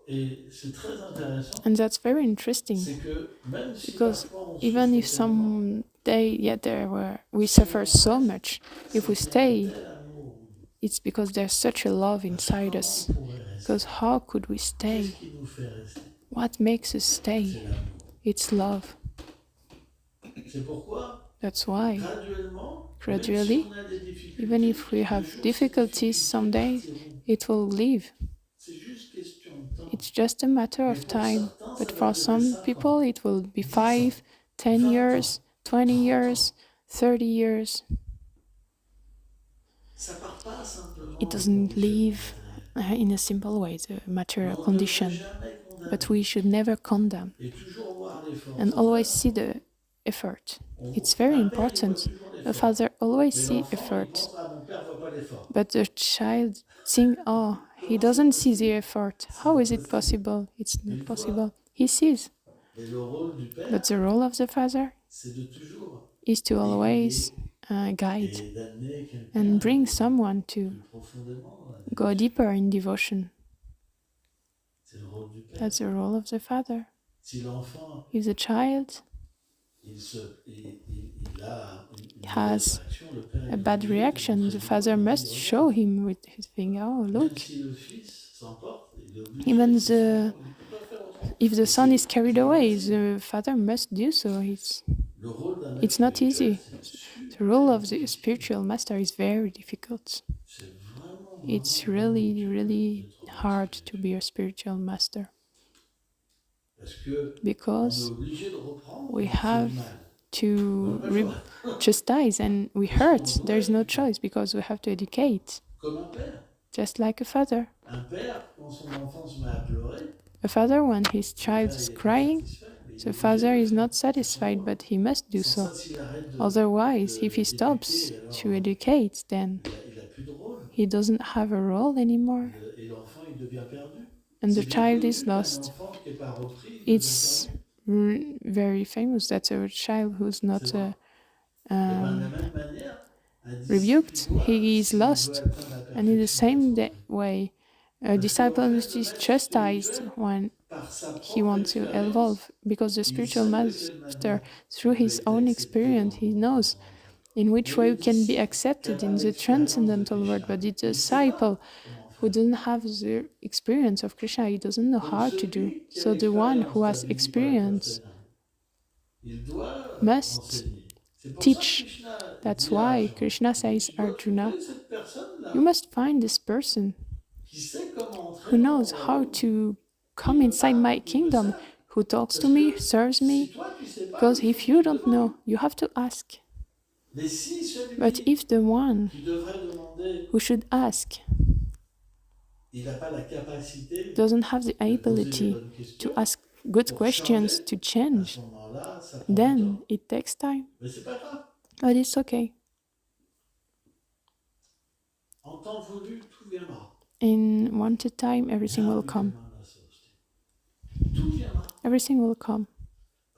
[SPEAKER 2] Et c'est très intéressant,
[SPEAKER 1] And that's very interesting
[SPEAKER 2] c'est que même si
[SPEAKER 1] because
[SPEAKER 2] parfois on
[SPEAKER 1] even if
[SPEAKER 2] souffre tellement,
[SPEAKER 1] someday, we suffer so much, if we
[SPEAKER 2] c'est
[SPEAKER 1] stay,
[SPEAKER 2] tel amour.
[SPEAKER 1] it's because there's such a love inside
[SPEAKER 2] Comment
[SPEAKER 1] us.
[SPEAKER 2] on pourrait rester?
[SPEAKER 1] Because how could we stay?
[SPEAKER 2] Qu'est-ce qui nous fait rester?
[SPEAKER 1] What makes us
[SPEAKER 2] C'est
[SPEAKER 1] stay?
[SPEAKER 2] l'amour.
[SPEAKER 1] It's love.
[SPEAKER 2] C'est pourquoi,
[SPEAKER 1] That's why,
[SPEAKER 2] gradually,
[SPEAKER 1] gradually,
[SPEAKER 2] même si on a des difficultés,
[SPEAKER 1] even if we
[SPEAKER 2] le
[SPEAKER 1] have
[SPEAKER 2] jour ces
[SPEAKER 1] difficulties someday,
[SPEAKER 2] partiront.
[SPEAKER 1] it will leave.
[SPEAKER 2] C'est juste question de temps.
[SPEAKER 1] It's just a matter
[SPEAKER 2] Mais
[SPEAKER 1] of
[SPEAKER 2] pour
[SPEAKER 1] time.
[SPEAKER 2] certains,
[SPEAKER 1] But
[SPEAKER 2] ça va
[SPEAKER 1] for
[SPEAKER 2] durer
[SPEAKER 1] some
[SPEAKER 2] 5 ans,
[SPEAKER 1] people, it will be
[SPEAKER 2] 10 ans,
[SPEAKER 1] 5, 10
[SPEAKER 2] 20
[SPEAKER 1] years,
[SPEAKER 2] ans,
[SPEAKER 1] 20
[SPEAKER 2] 30
[SPEAKER 1] years, 30 years.
[SPEAKER 2] Ça part pas simplement
[SPEAKER 1] It
[SPEAKER 2] du
[SPEAKER 1] doesn't
[SPEAKER 2] conditionnement
[SPEAKER 1] live
[SPEAKER 2] matériel.
[SPEAKER 1] in a simple way, the
[SPEAKER 2] Mais
[SPEAKER 1] material
[SPEAKER 2] on ne devrait
[SPEAKER 1] condition.
[SPEAKER 2] jamais condamner
[SPEAKER 1] But we should never condemn
[SPEAKER 2] et toujours voir l'effort.
[SPEAKER 1] and
[SPEAKER 2] Sans
[SPEAKER 1] always
[SPEAKER 2] faire,
[SPEAKER 1] see the effort.
[SPEAKER 2] on-
[SPEAKER 1] It's very
[SPEAKER 2] un père, il voit
[SPEAKER 1] important.
[SPEAKER 2] toujours
[SPEAKER 1] A
[SPEAKER 2] l'effort.
[SPEAKER 1] father always
[SPEAKER 2] Mais
[SPEAKER 1] see
[SPEAKER 2] l'enfant, il
[SPEAKER 1] effort.
[SPEAKER 2] pense, ah, mon père voit pas l'effort.
[SPEAKER 1] But the child think, oh, he
[SPEAKER 2] Comment
[SPEAKER 1] doesn't
[SPEAKER 2] c'est
[SPEAKER 1] see the
[SPEAKER 2] possible?
[SPEAKER 1] effort.
[SPEAKER 2] C'est
[SPEAKER 1] How
[SPEAKER 2] pas
[SPEAKER 1] is it
[SPEAKER 2] possible.
[SPEAKER 1] possible? It's
[SPEAKER 2] Il
[SPEAKER 1] not
[SPEAKER 2] voit.
[SPEAKER 1] possible. He sees.
[SPEAKER 2] Et le rôle du père,
[SPEAKER 1] But the role of the father
[SPEAKER 2] c'est de toujours
[SPEAKER 1] is to always guide
[SPEAKER 2] et d'amener quelqu'un
[SPEAKER 1] and bring someone to
[SPEAKER 2] plus profondément dans la
[SPEAKER 1] go
[SPEAKER 2] dévotion.
[SPEAKER 1] deeper in devotion.
[SPEAKER 2] C'est le rôle du père.
[SPEAKER 1] That's the role of the father.
[SPEAKER 2] Si l'enfant
[SPEAKER 1] If the child
[SPEAKER 2] il a une
[SPEAKER 1] has
[SPEAKER 2] mauvaise réaction, le père
[SPEAKER 1] a
[SPEAKER 2] il
[SPEAKER 1] bad
[SPEAKER 2] doit lui
[SPEAKER 1] reaction,
[SPEAKER 2] montrer
[SPEAKER 1] the
[SPEAKER 2] du
[SPEAKER 1] father
[SPEAKER 2] doigt,
[SPEAKER 1] must
[SPEAKER 2] il
[SPEAKER 1] show
[SPEAKER 2] regarde.
[SPEAKER 1] him with his finger, oh,
[SPEAKER 2] Même
[SPEAKER 1] look.
[SPEAKER 2] si le fils s'emporte, il est obligé,
[SPEAKER 1] Even
[SPEAKER 2] c'est son
[SPEAKER 1] the
[SPEAKER 2] rôle, il ne peut pas faire autrement.
[SPEAKER 1] if the
[SPEAKER 2] Et
[SPEAKER 1] son is
[SPEAKER 2] c'est
[SPEAKER 1] carried
[SPEAKER 2] pas
[SPEAKER 1] away,
[SPEAKER 2] facile.
[SPEAKER 1] the father must do so.
[SPEAKER 2] Le rôle d'un
[SPEAKER 1] It's
[SPEAKER 2] maître
[SPEAKER 1] not
[SPEAKER 2] spirituel,
[SPEAKER 1] easy.
[SPEAKER 2] c'est
[SPEAKER 1] The role
[SPEAKER 2] super
[SPEAKER 1] of the
[SPEAKER 2] difficile.
[SPEAKER 1] spiritual master is very difficult.
[SPEAKER 2] C'est vraiment,
[SPEAKER 1] It's
[SPEAKER 2] vraiment,
[SPEAKER 1] really,
[SPEAKER 2] vraiment
[SPEAKER 1] really
[SPEAKER 2] dur d'être
[SPEAKER 1] hard
[SPEAKER 2] spirituel.
[SPEAKER 1] to be a spiritual master
[SPEAKER 2] Parce que on est
[SPEAKER 1] because
[SPEAKER 2] obligé de reprendre,
[SPEAKER 1] we
[SPEAKER 2] on fait
[SPEAKER 1] have
[SPEAKER 2] du mal.
[SPEAKER 1] to
[SPEAKER 2] On n'a pas le choix.
[SPEAKER 1] chastise and we hurt. There's no choice because we have to educate,
[SPEAKER 2] Comme un père.
[SPEAKER 1] just like a father.
[SPEAKER 2] Un père, quand son enfant se met à pleurer,
[SPEAKER 1] A father, when his
[SPEAKER 2] le
[SPEAKER 1] child
[SPEAKER 2] père,
[SPEAKER 1] is
[SPEAKER 2] il est pas
[SPEAKER 1] crying,
[SPEAKER 2] satisfait, mais il est
[SPEAKER 1] the
[SPEAKER 2] obligé
[SPEAKER 1] father
[SPEAKER 2] de le
[SPEAKER 1] is
[SPEAKER 2] faire.
[SPEAKER 1] not
[SPEAKER 2] C'est son
[SPEAKER 1] satisfied,
[SPEAKER 2] rôle.
[SPEAKER 1] but he must do
[SPEAKER 2] Sans
[SPEAKER 1] so.
[SPEAKER 2] ça, s'il arrête
[SPEAKER 1] Otherwise, if he
[SPEAKER 2] d'éduquer,
[SPEAKER 1] stops
[SPEAKER 2] alors
[SPEAKER 1] to educate, then
[SPEAKER 2] il a plus de rôle.
[SPEAKER 1] he doesn't have a role anymore
[SPEAKER 2] Et l'enfant, il devient perdu.
[SPEAKER 1] and the
[SPEAKER 2] C'est bien
[SPEAKER 1] child
[SPEAKER 2] connu
[SPEAKER 1] is
[SPEAKER 2] qu'un
[SPEAKER 1] lost.
[SPEAKER 2] enfant qui n'est pas repris, il devient
[SPEAKER 1] It's
[SPEAKER 2] perdu.
[SPEAKER 1] very famous that a child who's
[SPEAKER 2] C'est
[SPEAKER 1] not
[SPEAKER 2] vrai. Et ben, de la
[SPEAKER 1] um,
[SPEAKER 2] même manière, un disciple,
[SPEAKER 1] rebuked,
[SPEAKER 2] il doit,
[SPEAKER 1] he is
[SPEAKER 2] s'il veut
[SPEAKER 1] lost.
[SPEAKER 2] atteindre la
[SPEAKER 1] And in the
[SPEAKER 2] perfection,
[SPEAKER 1] same
[SPEAKER 2] être repris.
[SPEAKER 1] way, a
[SPEAKER 2] Parce
[SPEAKER 1] disciple
[SPEAKER 2] qu'en fait, le
[SPEAKER 1] is
[SPEAKER 2] maître
[SPEAKER 1] chastised
[SPEAKER 2] spirituel,
[SPEAKER 1] when
[SPEAKER 2] par sa
[SPEAKER 1] he
[SPEAKER 2] propre
[SPEAKER 1] wants to
[SPEAKER 2] expérience,
[SPEAKER 1] evolve because the
[SPEAKER 2] il
[SPEAKER 1] spiritual
[SPEAKER 2] sait de quelle
[SPEAKER 1] master,
[SPEAKER 2] manière
[SPEAKER 1] through
[SPEAKER 2] il peut
[SPEAKER 1] his
[SPEAKER 2] être
[SPEAKER 1] own
[SPEAKER 2] accepté
[SPEAKER 1] experience,
[SPEAKER 2] dans
[SPEAKER 1] he
[SPEAKER 2] le monde
[SPEAKER 1] knows
[SPEAKER 2] transcendantal.
[SPEAKER 1] in which
[SPEAKER 2] Mais
[SPEAKER 1] way
[SPEAKER 2] le
[SPEAKER 1] we can be
[SPEAKER 2] disciple qui n'a
[SPEAKER 1] accepted
[SPEAKER 2] pas
[SPEAKER 1] in the
[SPEAKER 2] l'expérience de
[SPEAKER 1] transcendental world,
[SPEAKER 2] Krishna,
[SPEAKER 1] but the
[SPEAKER 2] il ne sait
[SPEAKER 1] disciple
[SPEAKER 2] pas comment
[SPEAKER 1] who
[SPEAKER 2] faire.
[SPEAKER 1] doesn't have the experience of Krishna, he doesn't know
[SPEAKER 2] Donc
[SPEAKER 1] how to do.
[SPEAKER 2] celui qui a
[SPEAKER 1] So the one
[SPEAKER 2] l'expérience
[SPEAKER 1] who has
[SPEAKER 2] établie par les
[SPEAKER 1] experience
[SPEAKER 2] Pasteurs, il doit
[SPEAKER 1] must
[SPEAKER 2] enseigner. C'est pour ça que
[SPEAKER 1] teach.
[SPEAKER 2] Krishna
[SPEAKER 1] That's
[SPEAKER 2] dit à
[SPEAKER 1] why
[SPEAKER 2] Arjuna,
[SPEAKER 1] Krishna says,
[SPEAKER 2] tu dois
[SPEAKER 1] Arjuna,
[SPEAKER 2] trouver cette personne-là
[SPEAKER 1] you must find this person
[SPEAKER 2] qui sait comment entrer
[SPEAKER 1] who
[SPEAKER 2] dans mon
[SPEAKER 1] knows how
[SPEAKER 2] royaume,
[SPEAKER 1] to
[SPEAKER 2] qui
[SPEAKER 1] come
[SPEAKER 2] me
[SPEAKER 1] inside my
[SPEAKER 2] parle, qui me
[SPEAKER 1] kingdom,
[SPEAKER 2] sert.
[SPEAKER 1] who talks to
[SPEAKER 2] Parce
[SPEAKER 1] me,
[SPEAKER 2] que
[SPEAKER 1] serves
[SPEAKER 2] si
[SPEAKER 1] me.
[SPEAKER 2] toi tu sais pas,
[SPEAKER 1] Because
[SPEAKER 2] il faut
[SPEAKER 1] if
[SPEAKER 2] que
[SPEAKER 1] you
[SPEAKER 2] tu
[SPEAKER 1] don't
[SPEAKER 2] demandes.
[SPEAKER 1] know, you have to ask.
[SPEAKER 2] Mais si
[SPEAKER 1] But
[SPEAKER 2] celui
[SPEAKER 1] if the one
[SPEAKER 2] qui devrait demander,
[SPEAKER 1] who should ask
[SPEAKER 2] il n'a pas la capacité
[SPEAKER 1] doesn't have the
[SPEAKER 2] de poser les
[SPEAKER 1] ability
[SPEAKER 2] bonnes
[SPEAKER 1] to
[SPEAKER 2] questions,
[SPEAKER 1] ask good
[SPEAKER 2] pour
[SPEAKER 1] questions
[SPEAKER 2] changer,
[SPEAKER 1] to
[SPEAKER 2] à
[SPEAKER 1] change,
[SPEAKER 2] ce moment-là, ça prend du
[SPEAKER 1] then
[SPEAKER 2] temps.
[SPEAKER 1] it takes time.
[SPEAKER 2] Mais c'est pas grave.
[SPEAKER 1] But it's okay.
[SPEAKER 2] En temps voulu, tout viendra.
[SPEAKER 1] In wanted time, everything will come.
[SPEAKER 2] Tout viendra.
[SPEAKER 1] Everything will come.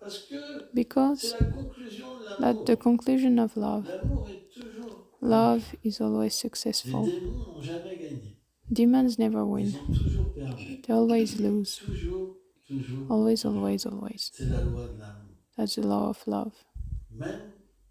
[SPEAKER 2] Parce que c'est
[SPEAKER 1] Because
[SPEAKER 2] la conclusion de
[SPEAKER 1] that's the
[SPEAKER 2] l'amour.
[SPEAKER 1] conclusion of love.
[SPEAKER 2] L'amour est toujours
[SPEAKER 1] Love is always
[SPEAKER 2] Les
[SPEAKER 1] successful.
[SPEAKER 2] démons n'ont jamais gagné.
[SPEAKER 1] Demons never
[SPEAKER 2] Ils
[SPEAKER 1] win.
[SPEAKER 2] ont toujours perdu.
[SPEAKER 1] They always lose.
[SPEAKER 2] Toujours, toujours
[SPEAKER 1] Always,
[SPEAKER 2] perdu.
[SPEAKER 1] always, always.
[SPEAKER 2] C'est la loi de l'amour.
[SPEAKER 1] That's the law of love.
[SPEAKER 2] Même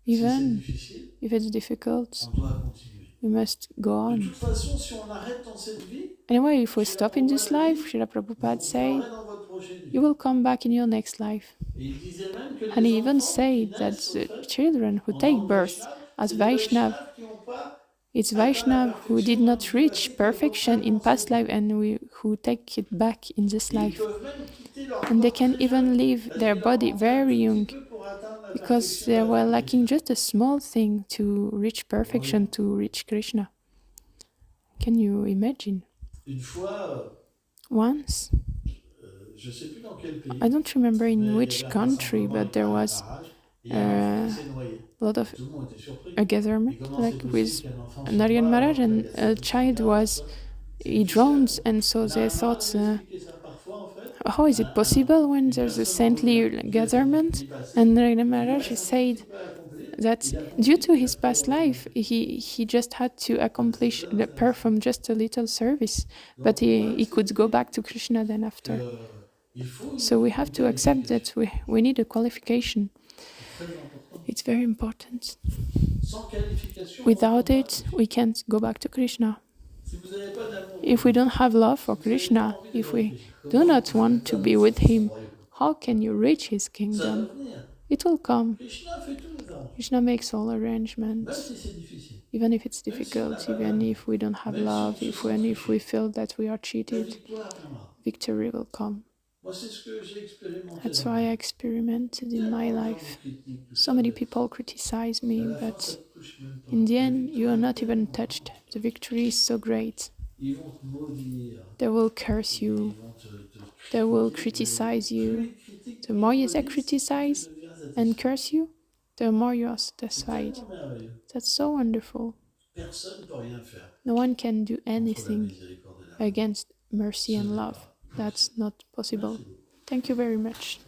[SPEAKER 2] si c'est
[SPEAKER 1] Even
[SPEAKER 2] difficile,
[SPEAKER 1] if it's difficult,
[SPEAKER 2] on doit continuer.
[SPEAKER 1] we must go
[SPEAKER 2] De
[SPEAKER 1] on.
[SPEAKER 2] toute façon, si on arrête dans cette vie,
[SPEAKER 1] Anyway, if we
[SPEAKER 2] Srila
[SPEAKER 1] stop in this
[SPEAKER 2] Prabhupada
[SPEAKER 1] life,
[SPEAKER 2] dit,
[SPEAKER 1] Srila
[SPEAKER 2] vous
[SPEAKER 1] Prabhupada said,
[SPEAKER 2] reviendrez dans votre prochaine vie.
[SPEAKER 1] you will come back in your next life.
[SPEAKER 2] Et il disait même que
[SPEAKER 1] And
[SPEAKER 2] les
[SPEAKER 1] he even
[SPEAKER 2] enfants qui
[SPEAKER 1] said that
[SPEAKER 2] naissent, au
[SPEAKER 1] the
[SPEAKER 2] fait,
[SPEAKER 1] children who
[SPEAKER 2] en
[SPEAKER 1] take
[SPEAKER 2] tant que
[SPEAKER 1] birth as
[SPEAKER 2] c'est les
[SPEAKER 1] Vaishnav,
[SPEAKER 2] Vaishnavas qui n'ont pas
[SPEAKER 1] it's
[SPEAKER 2] atteint la
[SPEAKER 1] Vaishnav who
[SPEAKER 2] perfection
[SPEAKER 1] did
[SPEAKER 2] dans
[SPEAKER 1] not
[SPEAKER 2] le vie
[SPEAKER 1] reach
[SPEAKER 2] passé, qui
[SPEAKER 1] perfection
[SPEAKER 2] reprennent
[SPEAKER 1] in
[SPEAKER 2] dans
[SPEAKER 1] past
[SPEAKER 2] cette vie.
[SPEAKER 1] life and who take it back in this
[SPEAKER 2] Et ils
[SPEAKER 1] life.
[SPEAKER 2] peuvent même quitter leur
[SPEAKER 1] And they
[SPEAKER 2] corps
[SPEAKER 1] can
[SPEAKER 2] très
[SPEAKER 1] even
[SPEAKER 2] jeune,
[SPEAKER 1] leave
[SPEAKER 2] parce
[SPEAKER 1] their
[SPEAKER 2] qu'il leur
[SPEAKER 1] body
[SPEAKER 2] manquait un
[SPEAKER 1] very
[SPEAKER 2] tout
[SPEAKER 1] young
[SPEAKER 2] petit peu pour atteindre la
[SPEAKER 1] because
[SPEAKER 2] perfection
[SPEAKER 1] they
[SPEAKER 2] de la
[SPEAKER 1] were
[SPEAKER 2] vie
[SPEAKER 1] lacking
[SPEAKER 2] chrétienne.
[SPEAKER 1] just a small thing to reach perfection, to reach Krishna. Can you imagine?
[SPEAKER 2] Une fois,
[SPEAKER 1] Once,
[SPEAKER 2] je ne sais plus dans quel pays,
[SPEAKER 1] I don't remember
[SPEAKER 2] mais
[SPEAKER 1] in
[SPEAKER 2] il y
[SPEAKER 1] which
[SPEAKER 2] avait un
[SPEAKER 1] country,
[SPEAKER 2] rassemblement
[SPEAKER 1] but there
[SPEAKER 2] avec un
[SPEAKER 1] was
[SPEAKER 2] barrage, et il y a un enfant
[SPEAKER 1] a
[SPEAKER 2] qui s'est noyé.
[SPEAKER 1] lot of
[SPEAKER 2] Tout le monde était surpris.
[SPEAKER 1] a gathering,
[SPEAKER 2] Et comment
[SPEAKER 1] like
[SPEAKER 2] c'est possible
[SPEAKER 1] with
[SPEAKER 2] qu'un enfant se
[SPEAKER 1] Narayan
[SPEAKER 2] noie
[SPEAKER 1] Maharaj,
[SPEAKER 2] alors qu'il
[SPEAKER 1] and
[SPEAKER 2] y a
[SPEAKER 1] a
[SPEAKER 2] 700
[SPEAKER 1] child
[SPEAKER 2] cas,
[SPEAKER 1] was
[SPEAKER 2] tout ça? C'est
[SPEAKER 1] he
[SPEAKER 2] difficile à
[SPEAKER 1] drowns,
[SPEAKER 2] comprendre.
[SPEAKER 1] and so they
[SPEAKER 2] Narayan Maharaj
[SPEAKER 1] thought,
[SPEAKER 2] nous expliquait ça parfois, en fait.
[SPEAKER 1] how is it possible when
[SPEAKER 2] Une
[SPEAKER 1] there's a
[SPEAKER 2] personne en
[SPEAKER 1] saintly
[SPEAKER 2] Orient,
[SPEAKER 1] gathering?
[SPEAKER 2] il est passé,
[SPEAKER 1] And Narayan
[SPEAKER 2] il
[SPEAKER 1] Maharaj
[SPEAKER 2] a
[SPEAKER 1] said
[SPEAKER 2] accompli,
[SPEAKER 1] that
[SPEAKER 2] il a
[SPEAKER 1] due
[SPEAKER 2] accompli,
[SPEAKER 1] to
[SPEAKER 2] il a
[SPEAKER 1] his
[SPEAKER 2] fait
[SPEAKER 1] past life, he just had to accomplish, perform just a little service, but he could go back to Krishna then after.
[SPEAKER 2] Il faut
[SPEAKER 1] So we have to accept that we need a qualification.
[SPEAKER 2] C'est très important.
[SPEAKER 1] It's very important.
[SPEAKER 2] Sans qualification,
[SPEAKER 1] Without
[SPEAKER 2] on
[SPEAKER 1] it, we can't go back to Krishna.
[SPEAKER 2] si vous n'avez pas d'amour,
[SPEAKER 1] If we don't have love for
[SPEAKER 2] si vous n'avez pas
[SPEAKER 1] Krishna,
[SPEAKER 2] envie de
[SPEAKER 1] if we
[SPEAKER 2] Krishna,
[SPEAKER 1] do
[SPEAKER 2] comment
[SPEAKER 1] not
[SPEAKER 2] vous
[SPEAKER 1] want
[SPEAKER 2] allez
[SPEAKER 1] to
[SPEAKER 2] atteindre
[SPEAKER 1] be with
[SPEAKER 2] son
[SPEAKER 1] Him,
[SPEAKER 2] royaume?
[SPEAKER 1] how can you reach His
[SPEAKER 2] Ça va
[SPEAKER 1] kingdom?
[SPEAKER 2] venir.
[SPEAKER 1] It will come.
[SPEAKER 2] Krishna fait tous les arrangements.
[SPEAKER 1] Krishna makes all
[SPEAKER 2] Même
[SPEAKER 1] arrangements,
[SPEAKER 2] si c'est difficile.
[SPEAKER 1] even if it's
[SPEAKER 2] Même si on n'a
[SPEAKER 1] difficult,
[SPEAKER 2] pas
[SPEAKER 1] even
[SPEAKER 2] d'amour.
[SPEAKER 1] if we don't have
[SPEAKER 2] Même si on
[SPEAKER 1] love,
[SPEAKER 2] se
[SPEAKER 1] if
[SPEAKER 2] sent
[SPEAKER 1] we
[SPEAKER 2] triché.
[SPEAKER 1] feel that we are
[SPEAKER 2] La
[SPEAKER 1] cheated,
[SPEAKER 2] victoire viendra.
[SPEAKER 1] victory will come.
[SPEAKER 2] Moi, c'est ce que j'ai expérimenté
[SPEAKER 1] That's
[SPEAKER 2] dans ma
[SPEAKER 1] why I
[SPEAKER 2] vie.
[SPEAKER 1] experimented in my
[SPEAKER 2] Tellement de gens
[SPEAKER 1] life.
[SPEAKER 2] me critiquent, tout
[SPEAKER 1] So
[SPEAKER 2] ça,
[SPEAKER 1] many
[SPEAKER 2] mais
[SPEAKER 1] people criticize
[SPEAKER 2] à
[SPEAKER 1] me,
[SPEAKER 2] la fin,
[SPEAKER 1] but
[SPEAKER 2] ça te touche même pas.
[SPEAKER 1] in the
[SPEAKER 2] La
[SPEAKER 1] end, you
[SPEAKER 2] victoire
[SPEAKER 1] are
[SPEAKER 2] est
[SPEAKER 1] not even
[SPEAKER 2] tellement
[SPEAKER 1] touched.
[SPEAKER 2] grande.
[SPEAKER 1] The victory is so great.
[SPEAKER 2] Ils vont te maudire.
[SPEAKER 1] They will curse
[SPEAKER 2] Ils
[SPEAKER 1] you.
[SPEAKER 2] vont te
[SPEAKER 1] They will
[SPEAKER 2] critiquer.
[SPEAKER 1] criticize
[SPEAKER 2] Plus
[SPEAKER 1] you.
[SPEAKER 2] ils critiquent,
[SPEAKER 1] The
[SPEAKER 2] plus
[SPEAKER 1] more
[SPEAKER 2] ils
[SPEAKER 1] they
[SPEAKER 2] maudissent,
[SPEAKER 1] criticize
[SPEAKER 2] plus tu deviens
[SPEAKER 1] and
[SPEAKER 2] satisfait.
[SPEAKER 1] curse you, the more you are
[SPEAKER 2] C'est
[SPEAKER 1] satisfied.
[SPEAKER 2] tellement merveilleux.
[SPEAKER 1] That's so wonderful.
[SPEAKER 2] Personne ne peut rien faire
[SPEAKER 1] No one can do
[SPEAKER 2] contre la
[SPEAKER 1] anything
[SPEAKER 2] miséricorde et l'amour.
[SPEAKER 1] against mercy
[SPEAKER 2] Ce
[SPEAKER 1] and
[SPEAKER 2] n'est
[SPEAKER 1] love.
[SPEAKER 2] pas.
[SPEAKER 1] That's not possible.
[SPEAKER 2] Merci beaucoup.
[SPEAKER 1] Thank you very much.